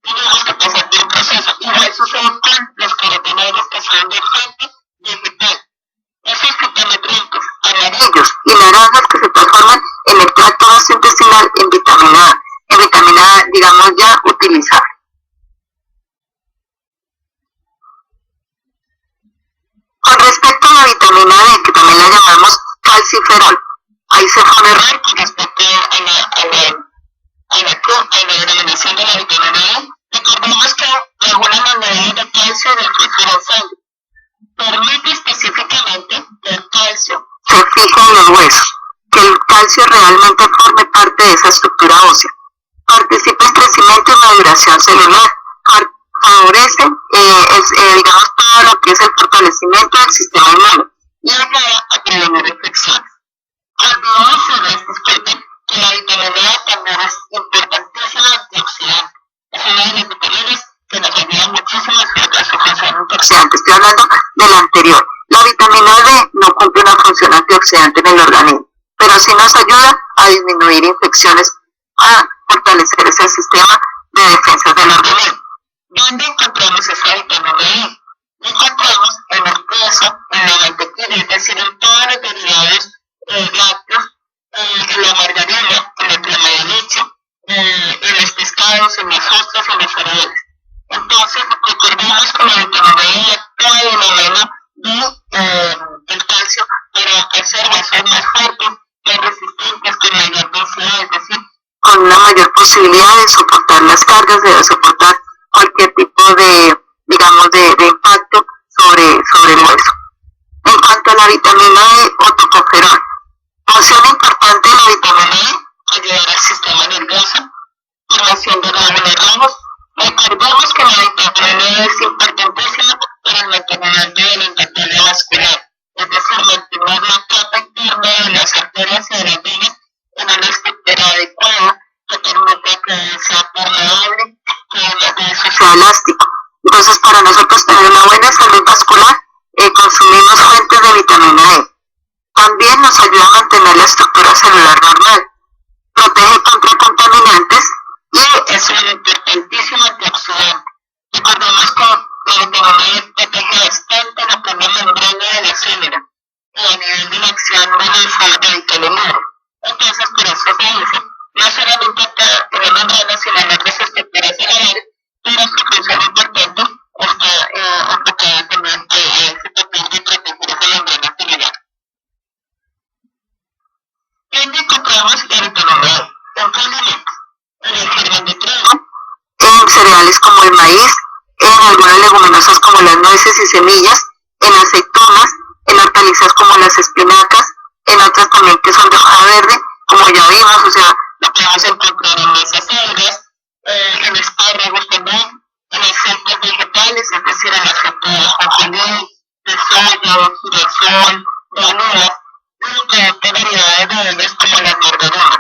tenemos que pasar por un proceso. Igual sucede con los carotenoides que son de fuente vegetal. Esos fitonutrientes amarillos y naranjas que se transforman en el tracto gastrointestinal en vitamina A, digamos, ya utilizable. Con respecto a la vitamina D, que también la llamamos calciferol, ahí se fue un error con respecto a la denominación de la vitamina D. Recordemos que algunas unidades de calcio del fósforo en sangre permite específicamente que el calcio se fije en los huesos, que el calcio realmente forme parte de esa estructura ósea, participa en crecimiento y maduración celular, favorece, digamos, todo lo que es el fortalecimiento del sistema inmune y ayuda a prevenir infecciones. Olvidemos sobre este aspecto que la vitamina A también es importantísima antioxidante. Es una de las vitaminas que nos ayuda muchísimo a su función antioxidante. Estoy hablando de la anterior. La vitamina D no cumple una función antioxidante en el organismo, pero sí nos ayuda a disminuir infecciones, a fortalecer ese sistema de defensas del organismo. ¿Dónde encontramos esa vitamina D? La encontramos en el queso, en la mantequilla, es decir, en todos los derivados lácteos, en la margarina, compuestos en los cereales. Entonces, recordemos que la vitamina E actúa de la mano del calcio para hacer huesos más fuertes, más resistentes, con mayor densidad, es decir, con una mayor posibilidad de soportar las cargas, de soportar cualquier tipo de, digamos, de impacto sobre el hueso. En cuanto a la vitamina E o tocoferol, función importante de la vitamina E, ayudar al sistema nervioso, formación de glóbulos rojos. Recordemos que la vitamina E es importantísima para el mantenimiento de la endotelium vascular, es decir, mantener la capa interna de las arterias y de las venas en una estructura adecuada que permita que sea permeable, que sea elástico. Entonces, para nosotros tener una buena salud vascular, consumimos fuentes de vitamina E. También nos ayuda a mantener la estructura celular normal, protege contra contaminantes y es un importantísimo antioxidante. Recordemos que la vitamina E protege bastante la propia membrana de la célula y a nivel de la acción de telomero. Entonces, por eso se dice, no solamente para tener membranas, sino en otras estructuras celulares, pero su función importante está enfocada también en ese papel de proteger esa membrana celular. ¿Dónde encontramos la vitamina E? En qué alimentos? En el germen de trigo, en cereales como el maíz, en algunas leguminosas como las nueces y semillas, en aceitunas, en hortalizas como las espinacas, en otras también que son de hoja verde, como ya vimos, o sea, lo podemos encontrar en esas algas, en espárragos también, en aceites vegetales, es decir, en aceite de ajonjolí, de soya, de girasol, de uvas, y de variedades de ellas como las margarinas.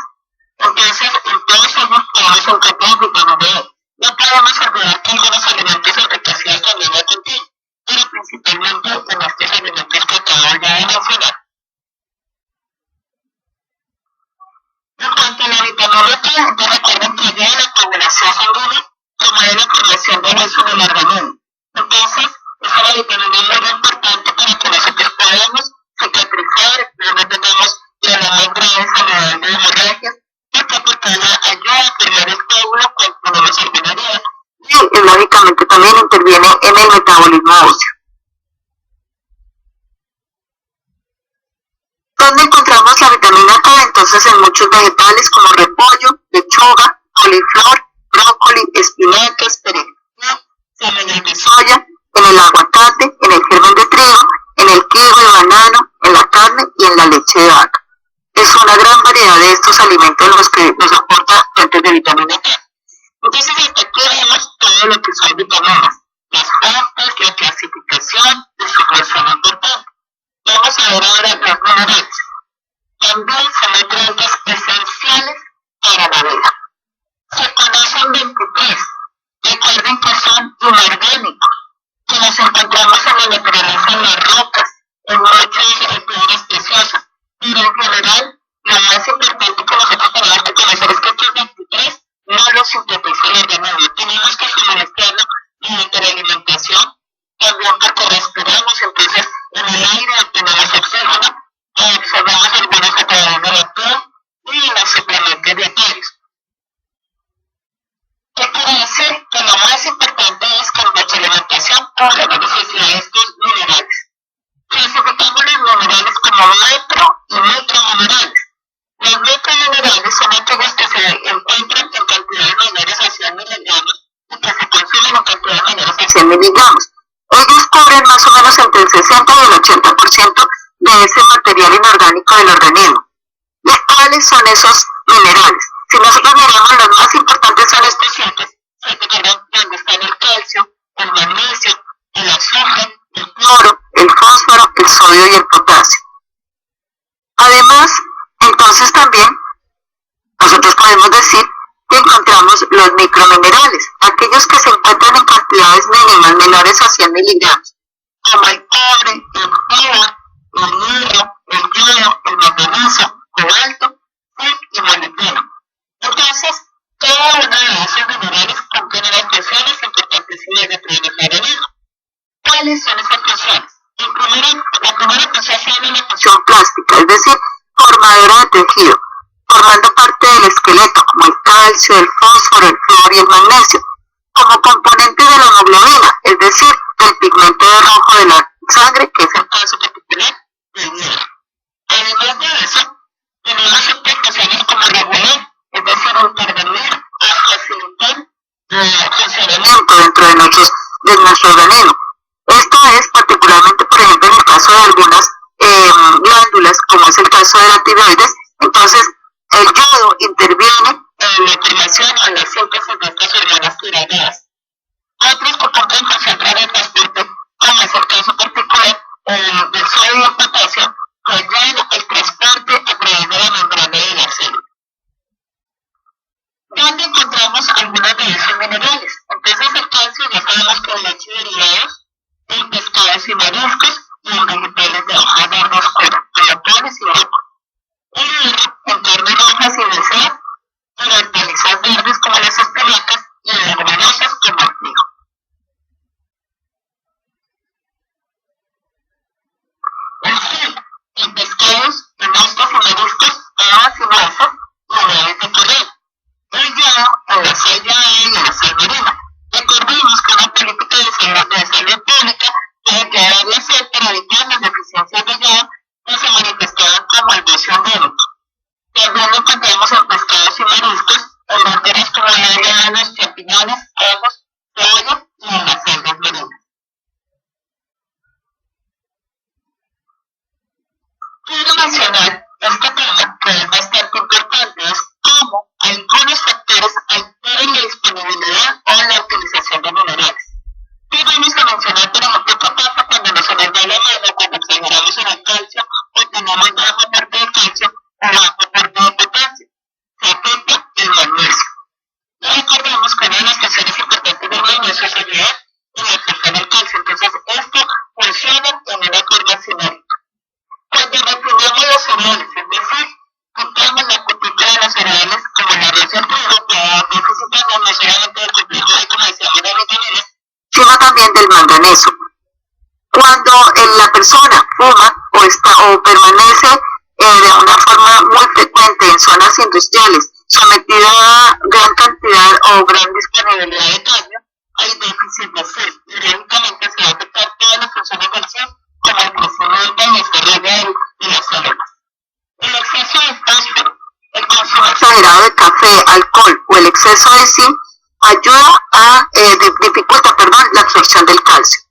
Entonces, en todos ellos podemos encontrar vitamina E. No podemos olvidar que algunos alimentos enriquecidos también la contienen, pero principalmente en estos alimentos que acabo ya de mencionar. En cuanto a la vitamina D, recuerden que ayuda a la coagulación sanguínea, promueve la formación de hueso en el organismo. Entonces, es una vitamina muy importante para que nosotros podamos cicatrizar, no tengamos problemas graves a nivel de hemorragias, porque ayuda a formar el coágulo cuando tenemos alguna herida. Y, lógicamente, también interviene en el metabolismo óseo. ¿Dónde encontramos la vitamina K? Entonces, en muchos vegetales como repollo, lechuga, coliflor, brócoli, espinacas, perejil, semillas de soya, en el aguacate, en el germen de trigo, en el kiwi, banano, en la carne y en la leche de vaca. Es una gran variedad de estos alimentos los que nos aporta fuentes de vitamina K. Entonces, hasta aquí vemos todo lo que son vitaminas, las fuentes, la clasificación y su función importante. Vamos a ver ahora los minerales. También son nutrientes esenciales para la vida. Se conocen 23. Recuerden que son inorgánicos, que nos encontramos en la naturaleza, en las rocas, en muchas piedras preciosas. Pero en general, lo más importante que nosotros tenemos que conocer es que estos 23 no los sintetiza el organismo. Tenemos que suministrarlo mediante la alimentación, también porque respiramos, entonces en el aire obtenemos oxígeno, absorbemos algunos a través de la piel y los suplementos dietarios. ¿Qué quiere decir? Que lo más importante es que en nuestra alimentación cubra la necesidad de estos minerales. Clasificamos los minerales como macro y microminerales. Los microminerales son aquellos que se encuentran en cantidades menores a 100 miligramos y que se consumen en cantidades menores a 100 miligramos. Ellos cubren más o menos entre el 60 y el 80% de ese material inorgánico del organismo. ¿Y cuáles son esos minerales? Si nosotros miramos, los más importantes son estos 7, donde están el calcio, el magnesio, el azufre, el cloro, el fósforo, el sodio y el potasio. Además, entonces también nosotros podemos decir que encontramos los microminerales, aquellos que se encuentran en cantidades mínimas menores a 100 miligramos, como el cobre, el flúor, el hierro, el yodo, el manganeso, cobalto, zinc y molibdeno. Entonces, cada uno de esos minerales contiene las funciones importantísimas de nuestro organismo. ¿Cuáles son esas funciones? La primera función se llama la función plástica, es decir, formadora de tejido, formando parte del esqueleto, como el calcio, el fósforo, el flúor y el magnesio. pigmento rojo de la sangre, que es el caso particular del hierro. Además de eso, tenemos aplicaciones como regular, es decir, intervenir o facilitar el funcionamiento dentro de nuestro organismo. Esto es particularmente, por ejemplo, en el caso de algunas glándulas, como es el caso de la tiroides. Entonces, el yodo interviene en la formación o la síntesis de estas hormonas tiroideas. Otros que pueden concentrar el transporte, como es el caso particular del sodio y el potasio, que ayudan el transporte a través de la membrana de la célula. ¿Dónde encontramos algunos de esos minerales? Entonces el calcio ya sabemos que en leche y derivados, en pescados y mariscos y en vegetales de hoja verde oscura, patacones y brócoli. El hierro en carnes rojas y deseadas, en hortalizas verdes como las espinacas y en leguminosas como el trigo. El zinc en pescados, en moscas y mariscos, habas y masas y en aves de corral. El yodo en la sal de aire y en la sal marina. Recordemos que una política de salud pública debe crear la sal para evitar las deficiencias de yodo que se manifestaban como el bocio endémico. También lo encontramos en pescados y mariscos, en materias como los champiñones, ajos, cebolla y en las algas marinas. Quiero mencionar este tema que es bastante importante, es cómo algunos factores alteran la disponibilidad o la utilización de minerales. Y vamos a mencionar, por ejemplo, qué pasa cuando nos se nos da la mano, cuando exageramos en el calcio o tenemos bajo aporte de calcio o bajo aporte de potasio. Se afecta el magnesio. Y recordemos que una de las funciones importantes del magnesio es ayudar en la absorción del calcio. Entonces, esto funciona en una forma sinérgica. Cuando reprimimos los cereales, es decir, quitamos la cutícula de los cereales como la arroz y el trigo, que necesitamos no solamente del complejo B, como decíamos, de vitaminas, sino también del manganeso. Cuando la persona fuma o permanece de una forma muy frecuente en zonas industriales, sometida a gran cantidad o gran disponibilidad de cadmio, hay déficit de zinc y lógicamente se va a afectar todas las funciones del zinc, como el crecimiento y desarrollo de las células. El exceso de fósforo, el consumo exagerado de café, alcohol o el exceso de zinc ayuda a dificulta la absorción del calcio.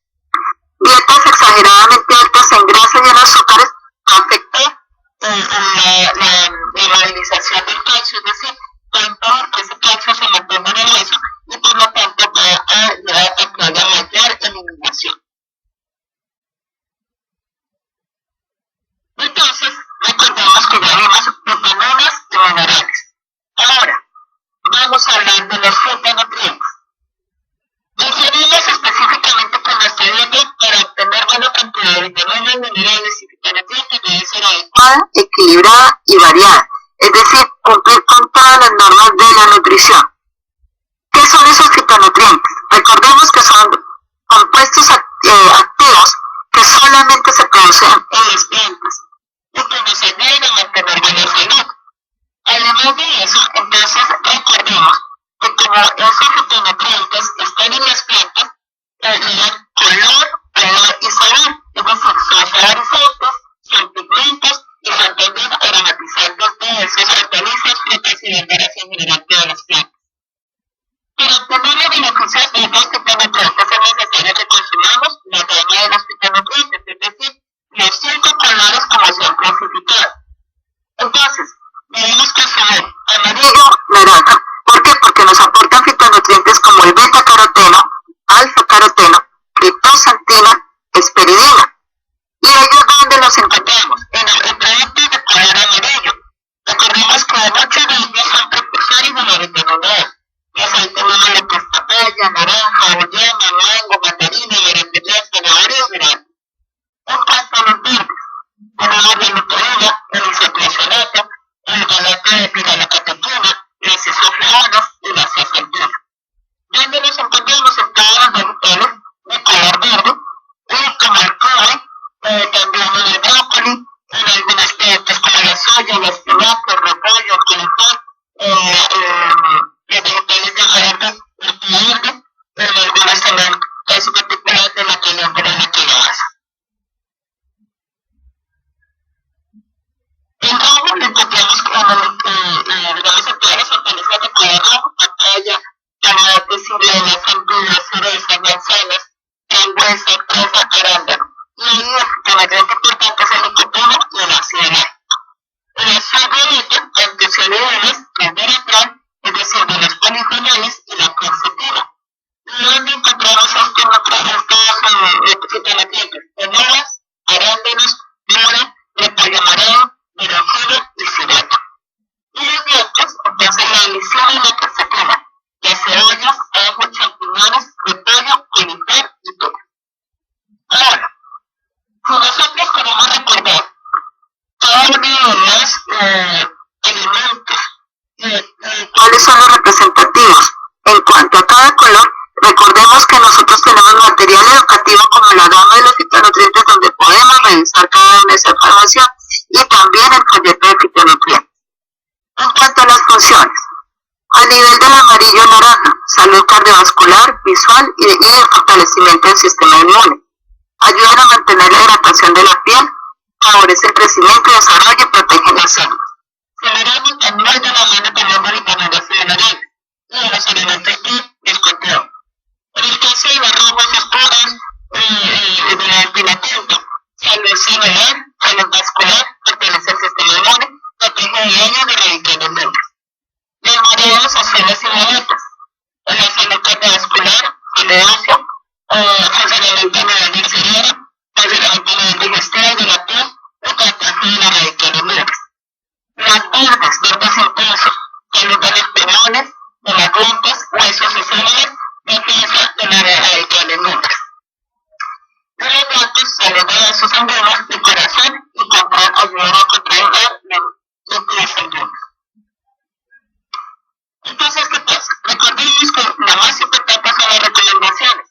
Dietas exageradamente altas en grasas y en azúcares afectan la movilización del calcio, es decir, tanto que ese calcio se mantenga en el hueso y por lo tanto va a ayudar a que haya mayor eliminación. Entonces, recordemos que ya vimos vitaminas y minerales. Ahora, vamos a hablar de los fitonutrientes. Ingerimos específicamente con nuestra dieta para obtener buena cantidad de vitaminas, minerales y fitonutrientes debe ser adecuada, equilibrada y variada, es decir, cumplir con todas las normas de la nutrición. ¿Qué son esos fitonutrientes? Recordemos que son compuestos activos que solamente se producen en las plantas y que nos ayudan a mantener buena salud. Además de eso, entonces recordemos que como esos fitonutrientes están en las plantas, dan color, olor y sabor, es decir, son saborizantes, son pigmentos y son también aromatizantes de esos hortalizas, frutas y verduras en general de las plantas. Para obtener los beneficios de estos fitonutrientes es necesario que consumamos arándano. Y ahí el mayor importante es el licopeno y el ácido láctico. El azul violeta, antioxidantes, que es veritral, es decir, de los polifenoles y la quercetina. ¿Y dónde encontramos estos fitonutrientes? En uvas, arándanos, mora, repollo amarelo, berenjena y ciruela. Y los dientes, entonces la emisión de la quercetina, las cebollas, ajos, champiñones, repollo, coliflor y todo. Ahora, si nosotros queremos recordar cada uno de los alimentos cuáles son los representativos en cuanto a cada color, recordemos que nosotros tenemos material educativo como la gama de los fitonutrientes donde podemos revisar cada una de esa información y también el folleto de fitonutrientes. En cuanto a las funciones, a nivel del amarillo naranja, salud cardiovascular, visual y el fortalecimiento del sistema inmune. Ayudan a mantener la hidratación de la piel, favorece el crecimiento y desarrollo y protege las células. Generalmente no es de la mano también de vitaminas y minerales y de los alimentos que descontrol. En el caso de los rojos oscuros, de la tinta, salud celular, salud vascular, fortalece el sistema inmune, protege de daño de radicales libres. Los morenos, azules y violetas, la salud cardiovascular, salud ósea, funcionamiento a nivel del cerebro, funcionamiento a nivel digestivo de la piel, y protege de los radicales libres. Las verdes, verdes impulsos, salud de los pulmones, de las glándulas, huesos y células, defensa de los radicales libres. Y los blancos, salud de vasos sanguíneos, de corazón y ayudan a contraer los pies sanguíneos. Entonces, ¿qué pasa? Recordemos que lo más importante son las recomendaciones.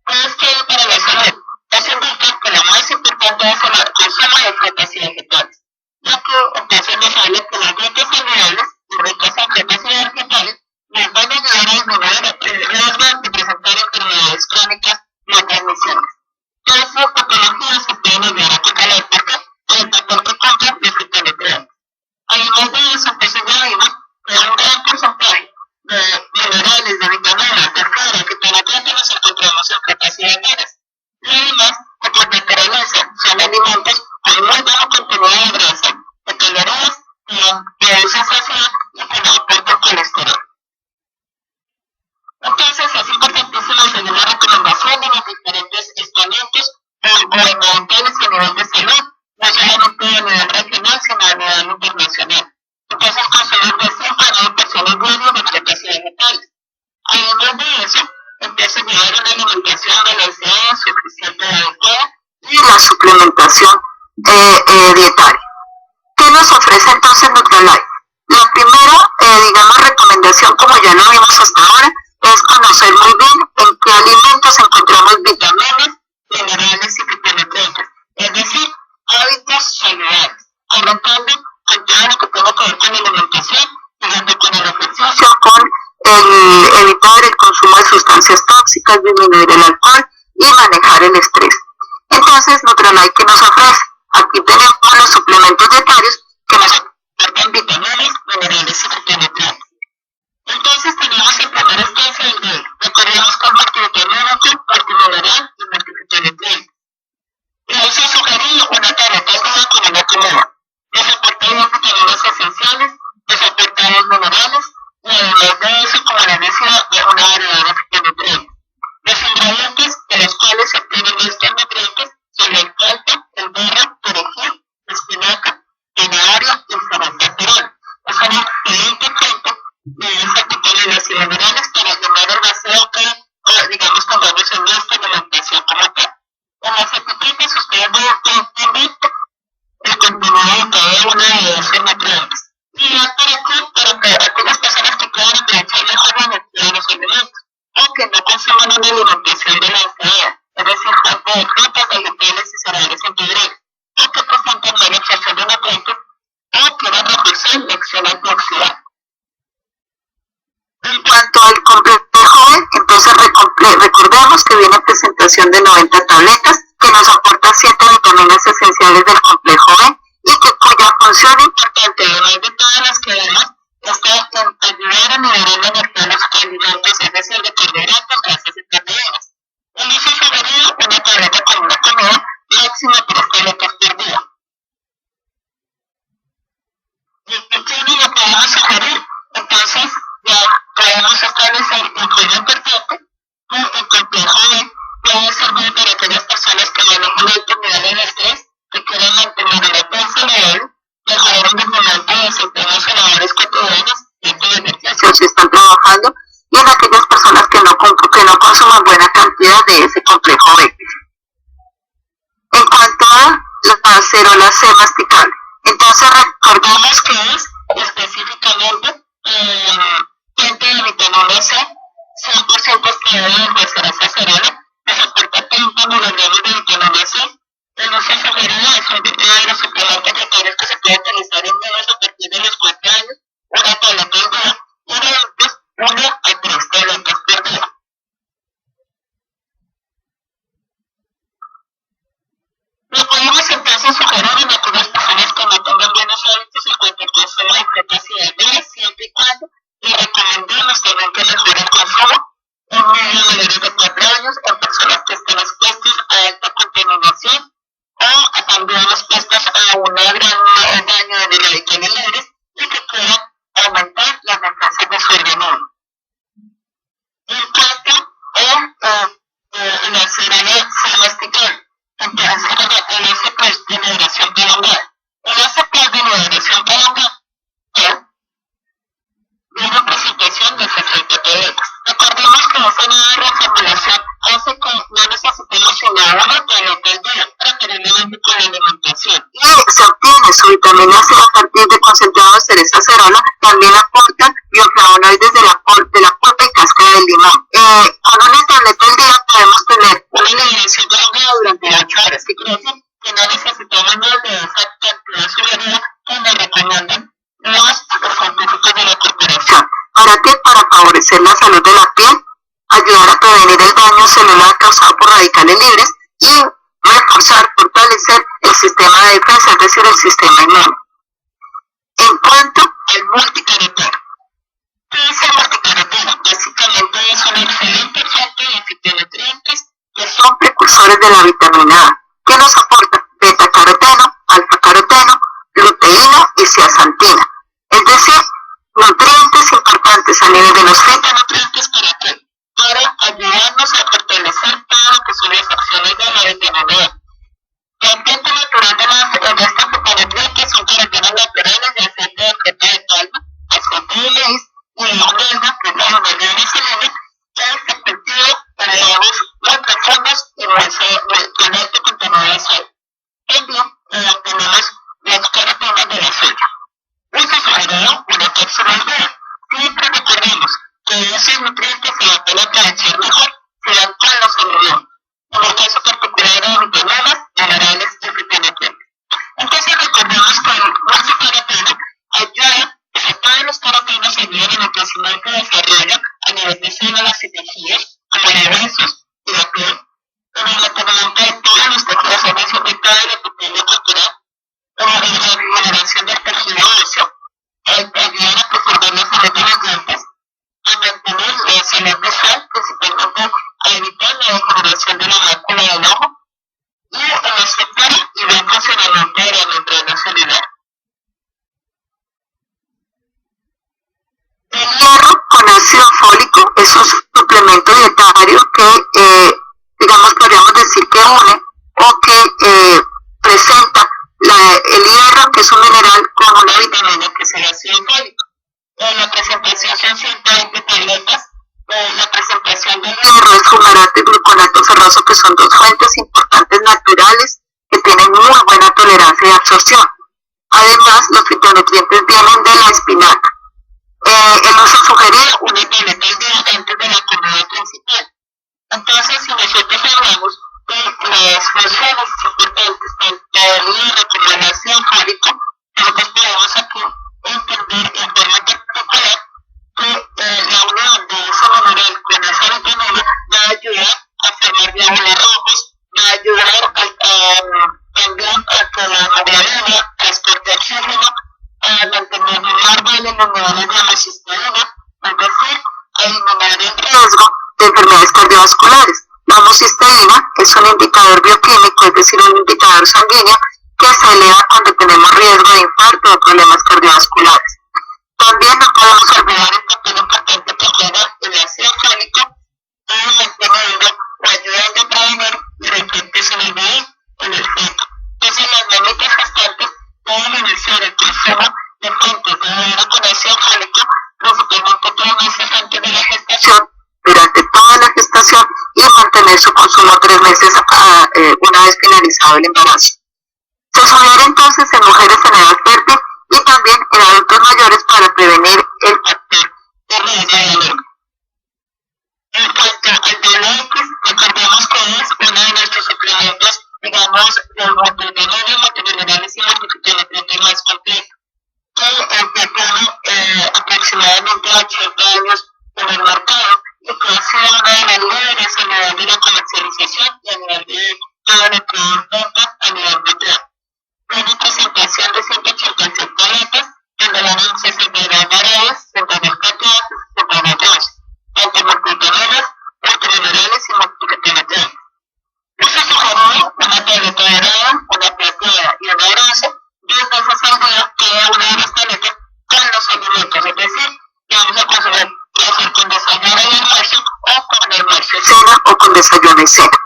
¿Qué es que para la salud? Eso indica que lo más importante es el consumo de frutas y vegetales. Ya que entonces nos habla que las dietas saludables y ricas en frutas y vegetales nos van a ayudar a disminuir el riesgo de presentar enfermedades crónicas no transmisibles. Todas las patologías se pueden ayudar a controlar porque el papel que cumplen los fitonutrientes. Además de eso, entonces ya vimos que un gran porcentaje de minerales, de vitaminas, de fibra, fitonutrientes los encontramos en frutas y verduras. Y además, que por naturaleza son alimentos con muy bajo contenido de grasa, de calorías, de uso saciedad y que no aportan colesterol. Entonces, es importantísimo seguir la recomendación de los diferentes estamentos gubernamentales a nivel de salud, no solamente a nivel regional, sino a nivel internacional. Entonces, consumir de 5 a 9 porciones diarias de frutas y vegetales. Además de eso, empieza a llevar una alimentación balanceada, suficiente y adecuada y la suplementación dietaria. ¿Qué nos ofrece entonces Nutralife? La primera, recomendación, como ya lo vimos hasta ahora, es conocer muy bien en qué alimentos encontramos vitaminas, minerales y fitonutrientes, es decir, hábitos saludables, aumentando con todo lo que tiene que ver con la alimentación, siguiendo con el ejercicio, con evitar el consumo de sustancias tóxicas, disminuir el alcohol y manejar el estrés. Entonces, Nutralife, ¿qué nos ofrece? Aquí tenemos los suplementos dietarios que nos aportan vitaminas, minerales y fitonutrientes. Entonces tenemos el primer estancia del día. Recordemos que es multivitamínico, multimineral y multifitonutriente. Y les he sugerido una tarjeta al día con una comida. Les aporta vitaminas esenciales, les aporta los minerales y además de eso, como les decía, de una variedad de fitonutrientes. Los ingredientes de los cuales se obtienen estos nutrientes son el palta, el berro, perejil, espinaca, zanahoria y forastafirol. Es un excelente fuente de esa que tiene los minerales para llenar el vacío que, digamos, pongamos en nuestra alimentación como tal. En las etiquetas ustedes van a entender el contenido de cada uno de esos nutrientes. Y ya para aquellas personas que quieran aprovechar mejor la energía de los alimentos o que no consuman una alimentación balanceada, es decir, fuente de frutas, vegetales y cereales integrales, o que presenten mala absorción de nutrientes o quieran reforzar la acción antioxidante. En cuanto al complejo joven, entonces recordemos que viene en presentación de 90 tabletas que nos aporta 7 vitaminas esenciales del complejo B y que cuya función importante, además de todas las que vemos, está en ayudar a nivelar la energía de los alimentos, es decir, de carbohidratos, grasas y proteínas. Y les he sugerido una tableta con una pero sí están trabajando, y en aquellas personas que no consuman buena cantidad de ese complejo B. En cuanto a la acerola C masticable, entonces recordemos que es específicamente fuente de vitamina C, 100% extraída de esa acerola, que soporta 30 miligramos de vitamina C. El uso sugerido es un de los suplementos dietarios que se puede utilizar en niños a partir de los 4 años, una tableta al día, y en adultos 1 a 3 tabletas por día. Lo podemos entonces sugerir en aquellas personas que no tengan buenos hábitos en cuanto al consumo de frutas y verduras, siempre y cuando le recomendemos también que mejore el consumo en niños menores de 4 años, en personas que estén expuestas a alta contaminación o también expuestas a un gran daño de los radicales libres y que puedan aumentar las defensas de su organismo. En cuanto a la acerola C masticable, entonces el ACP es de duración prolongada. El ACP de duración prolongada de una presentación de 60 tabletas. Recordemos que esa nueva reformulación hace que no necesitemos una tableta al día, preferiblemente con la alimentación. Y se obtiene su vitamina C a partir de concentrados de esa acerola, también aportan bioflavonoides de la pulpa y cáscara del limón. Con una tableta al día podemos tener una alimentación prolongada durante 8 horas, y quiere decir que no necesitamos más de esa cantidad sugerida que nos recomiendan los científicos de la corporación. ¿Para qué? Para favorecer la salud de la piel, ayudar a prevenir el daño celular causado por radicales libres y fortalecer el sistema de defensa, es decir, el sistema inmune. En cuanto al multicaroteno, ¿qué es el multicaroteno? Básicamente es una excelente fuente de fitonutrientes que son precursores de la vitamina A, que nos aporta beta-caroteno, alfa-caroteno, luteína y zeaxantina. Es decir, nutrientes importantes a nivel de los fitonutrientes para ayudarnos a fortalecer todo lo que son las acciones de la vitamina A. El ambiente natural de estos fitonutrientes son carotenos naturales de aceite de fruta de palma, aceite de maíz y de almendra, que es la almendra brasileña, que es efectivo para lagos muy profundos y con alto contenido de sal. También tenemos las carotenas de la soya. Uso sugerido, una cápsula al día. Siempre recordemos que esos nutrientes se van a aprovechar mejor si dan con los alimentos. En el caso particular de vitaminas, minerales y fitonutrientes. Entonces recordemos que el multicaroteno ayuda, todos los carotenos ayudan en el crecimiento y desarrollo a nivel de células y tejidos, como los huesos y la piel, en el mantenimiento de todos los tejidos en ese afectado de la epitelio corporal, en la regeneración del tejido óseo, ayudan a preservar la salud de los dientes, a mantener la salud visual, principalmente a evitar la degeneración de la mácula del ojo, y en la estructura y buen funcionamiento de la membrana celular. El hierro con ácido fólico es un suplemento dietario que, digamos, podríamos decir que une o que presenta el hierro, que es un mineral, con una vitamina que es el ácido fólico. La presentación son 120 tabletas. La presentación del hierro es fumarato y gluconato ferroso, que son dos fuentes importantes naturales que tienen muy buena tolerancia de absorción. Además, los fitonutrientes vienen de la espinaca. El uso sugerido, una tableta al día antes de la comida principal. Entonces, si nosotros hablamos de las funciones importantes tanto del hierro como del ácido fólico, nosotros podemos aquí entender en forma particular que la unión de ese mineral con esa vitamina va a ayudar a formar glóbulos rojos, va a ayudar también a que la hemoglobina transporte oxígeno, a mantener normal los niveles de homocisteína, es decir, a eliminar el riesgo de enfermedades cardiovasculares. La homocisteína es un indicador bioquímico, es decir, un indicador sanguíneo que se eleva cuando tenemos riesgo de infarto o problemas cardiovasculares. También no podemos olvidar el papel importante que juega el ácido fólico en manteniendo o ayudando a prevenir irritantes en el bebé, en el feto. Entonces, las mamitas gestantes deben iniciar el consumo de fuentes de hierro con ácido fólico, principalmente todo sumo 3 meses una vez finalizado el embarazo. Se sugiere entonces en mujeres en edad fértil y también en adultos mayores para prevenir el factor de riesgo de alergia. En cuanto al diabetes, recordemos que es uno de nuestros suplementos, digamos, los multiminerales y multinutrientes más completos, que tiene aproximadamente 80 años en el mercado y que ha sido una de las líderes a nivel de la comercialización y a nivel de todo lo que es venta a nivel mundial. Tiene presentación de 187 letras, donde van 62 variedades, 62 cantidades, 62 dosis, tanto multivitaminas, multiminerales y multinutrientes. Eso sugiere una tableta dorada, una plateada y una grasa, 10 veces al día, cada una de las tabletas con los alimentos, es decir, que vamos a consumir, ya sea con desayuno y almuerzo, o con almuerzo y cena, o con desayuno y cena.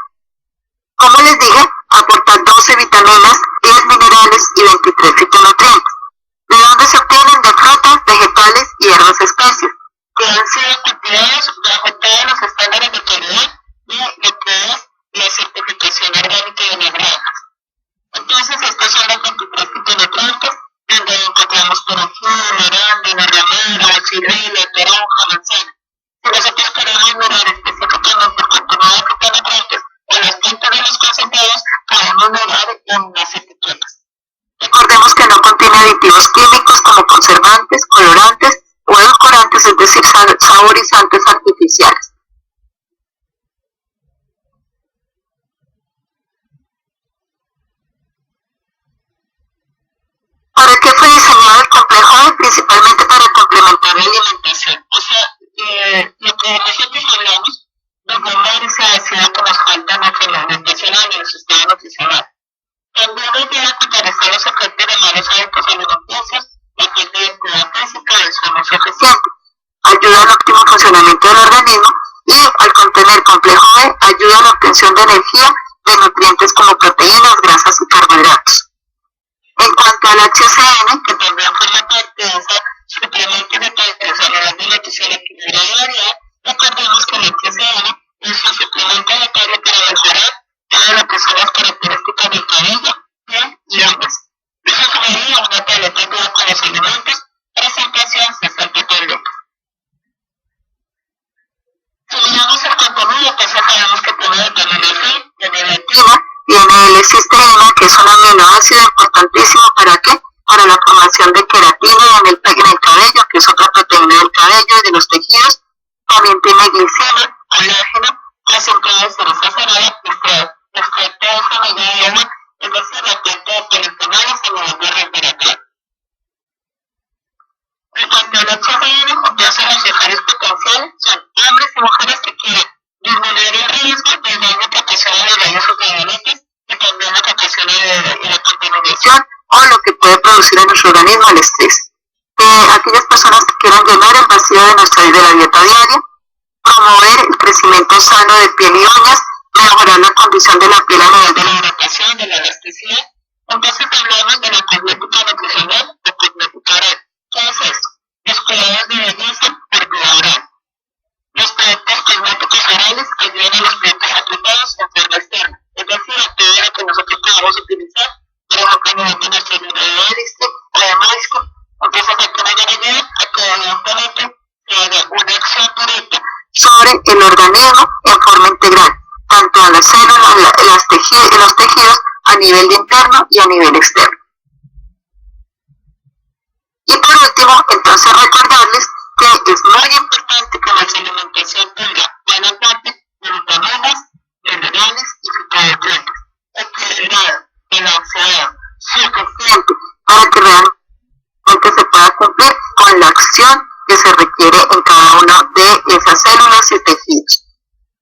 Como les dije, aportan 12 vitaminas, 10 minerales y 23 fitonutrientes. ¿De dónde se obtienen? De frutas, vegetales y hierbas especies, que han sido cultivados bajo todos los estándares de calidad de lo que es la certificación orgánica de las granjas. Entonces, estos son los 23 fitonutrientes, donde encontramos perejil, arándano, romero, ciruela, toronja, manzana. Si nosotros queremos mirar específicamente el contenido de fitonutrientes en las plantas de los concentrados, podemos mirar en las etiquetas. Recordemos que no contiene aditivos químicos como conservantes, colorantes o edulcorantes, es decir, saborizantes artificiales. ¿Para qué fue diseñado el complejo A? Principalmente para complementar la alimentación. O sea, lo que nosotros hablamos de comer esa ácida que nos falta nuestra alimentación en el sistema nutricional. También ayuda a contrarrestar los efectos de malos hábitos alimenticios, la falta de actividad física, el sueño suficiente. Ayuda al óptimo funcionamiento del organismo y, al contener complejo B, ayuda a la obtención de energía de nutrientes como proteínas, grasas y carbohidratos. En cuanto al HCN, que también forma parte de esa suplemento de nivel de nutrición equilibrada y variedad, recordemos que el HCN es un suplemento dietario para mejorar todo lo que son las características del cabello, piel y ojos. Eso sugería una tableta dura con los alimentos, presentación 60 tabletas. Si miramos el contenido, entonces sabemos que tiene vitamina C, tiene biotina, tiene L-cisteína, que es un aminoácido importantísimo ¿para qué? Para la formación de queratina en el cabello, que es otra proteína del cabello y de los tejidos. También tiene glicina, colágeno, concentrado de cereza cerada, extracto de semilla de hierba, es decir, la planta de polifenoles a nivel de respiratorio. En cuanto al HCN, entonces los efectos potenciales son hombres y mujeres que quieren disminuir el riesgo del daño que ocasiona los rayos ultravioletas y también lo que ocasiona la contaminación o lo que puede producir en nuestro organismo el estrés. Aquellas personas que quieran llenar el vacío de la dieta diaria, promover el crecimiento sano de piel y uñas, mejorar la condición de la piel a nivel de la hidratación, de la elasticidad. Entonces hablamos de la cosmética nutricional o cosmética oral. ¿Qué es esto? Los cuidados de belleza por vía oral. Los productos cosméticos orales ayudan a los productos aplicados en forma externa, es decir, a todo lo que nosotros podamos utilizar, por ejemplo, a nivel de nuestro librero o de maízco. Entonces aquí me ayuda a que evidentemente se haga una acción directa sobre el organismo en forma integral, tanto a las células, los tejidos a nivel interno y a nivel externo. Y por último, entonces recordarles que es muy importante que nuestra alimentación tenga buena parte de vitaminas, minerales y fitonutrientes, equilibrado, balanceado, suficiente, para que realmente se pueda cumplir con la acción que se requiere en cada una de esas células y tejidos.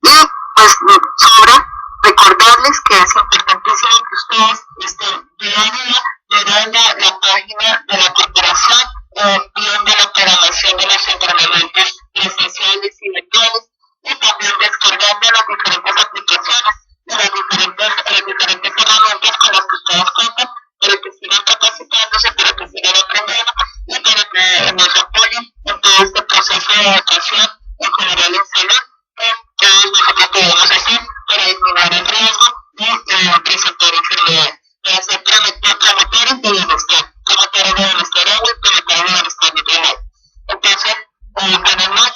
Y pues sobra recordarles que es importantísimo que ustedes estén día a día mirando la página de la corporación, viendo la programación de los entrenamientos presenciales y virtuales y también descargando las diferentes aplicaciones y las diferentes herramientas con las que ustedes cuentan para que sigan capacitándose, para que sigan aprendiendo y para que nos apoyen en todo este proceso de educación en general en salud que todos nosotros podemos hacer para disminuir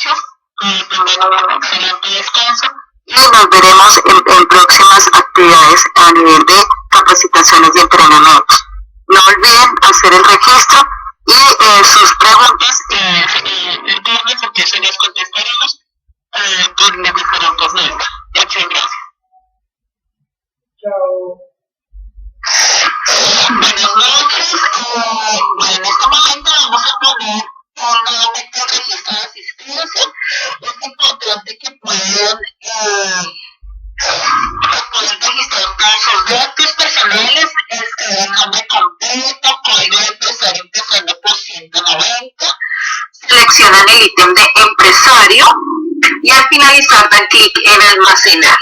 gracias, tengan un excelente descanso y nos veremos en próximas actividades a nivel de capacitaciones y entrenamiento. No olviden hacer el registro y sus preguntas internas, porque se las contestaremos por las diferentes medios. Muchas gracias. Chao. Buenas noches. En este momento vamos a poner nuevamente el registro de asistencia. Es importante que puedan registrar todos sus datos personales, escribir nombre completo, código de empresario empezando por 190. seleccionan el ítem de empresario y al finalizar dan clic en almacenar.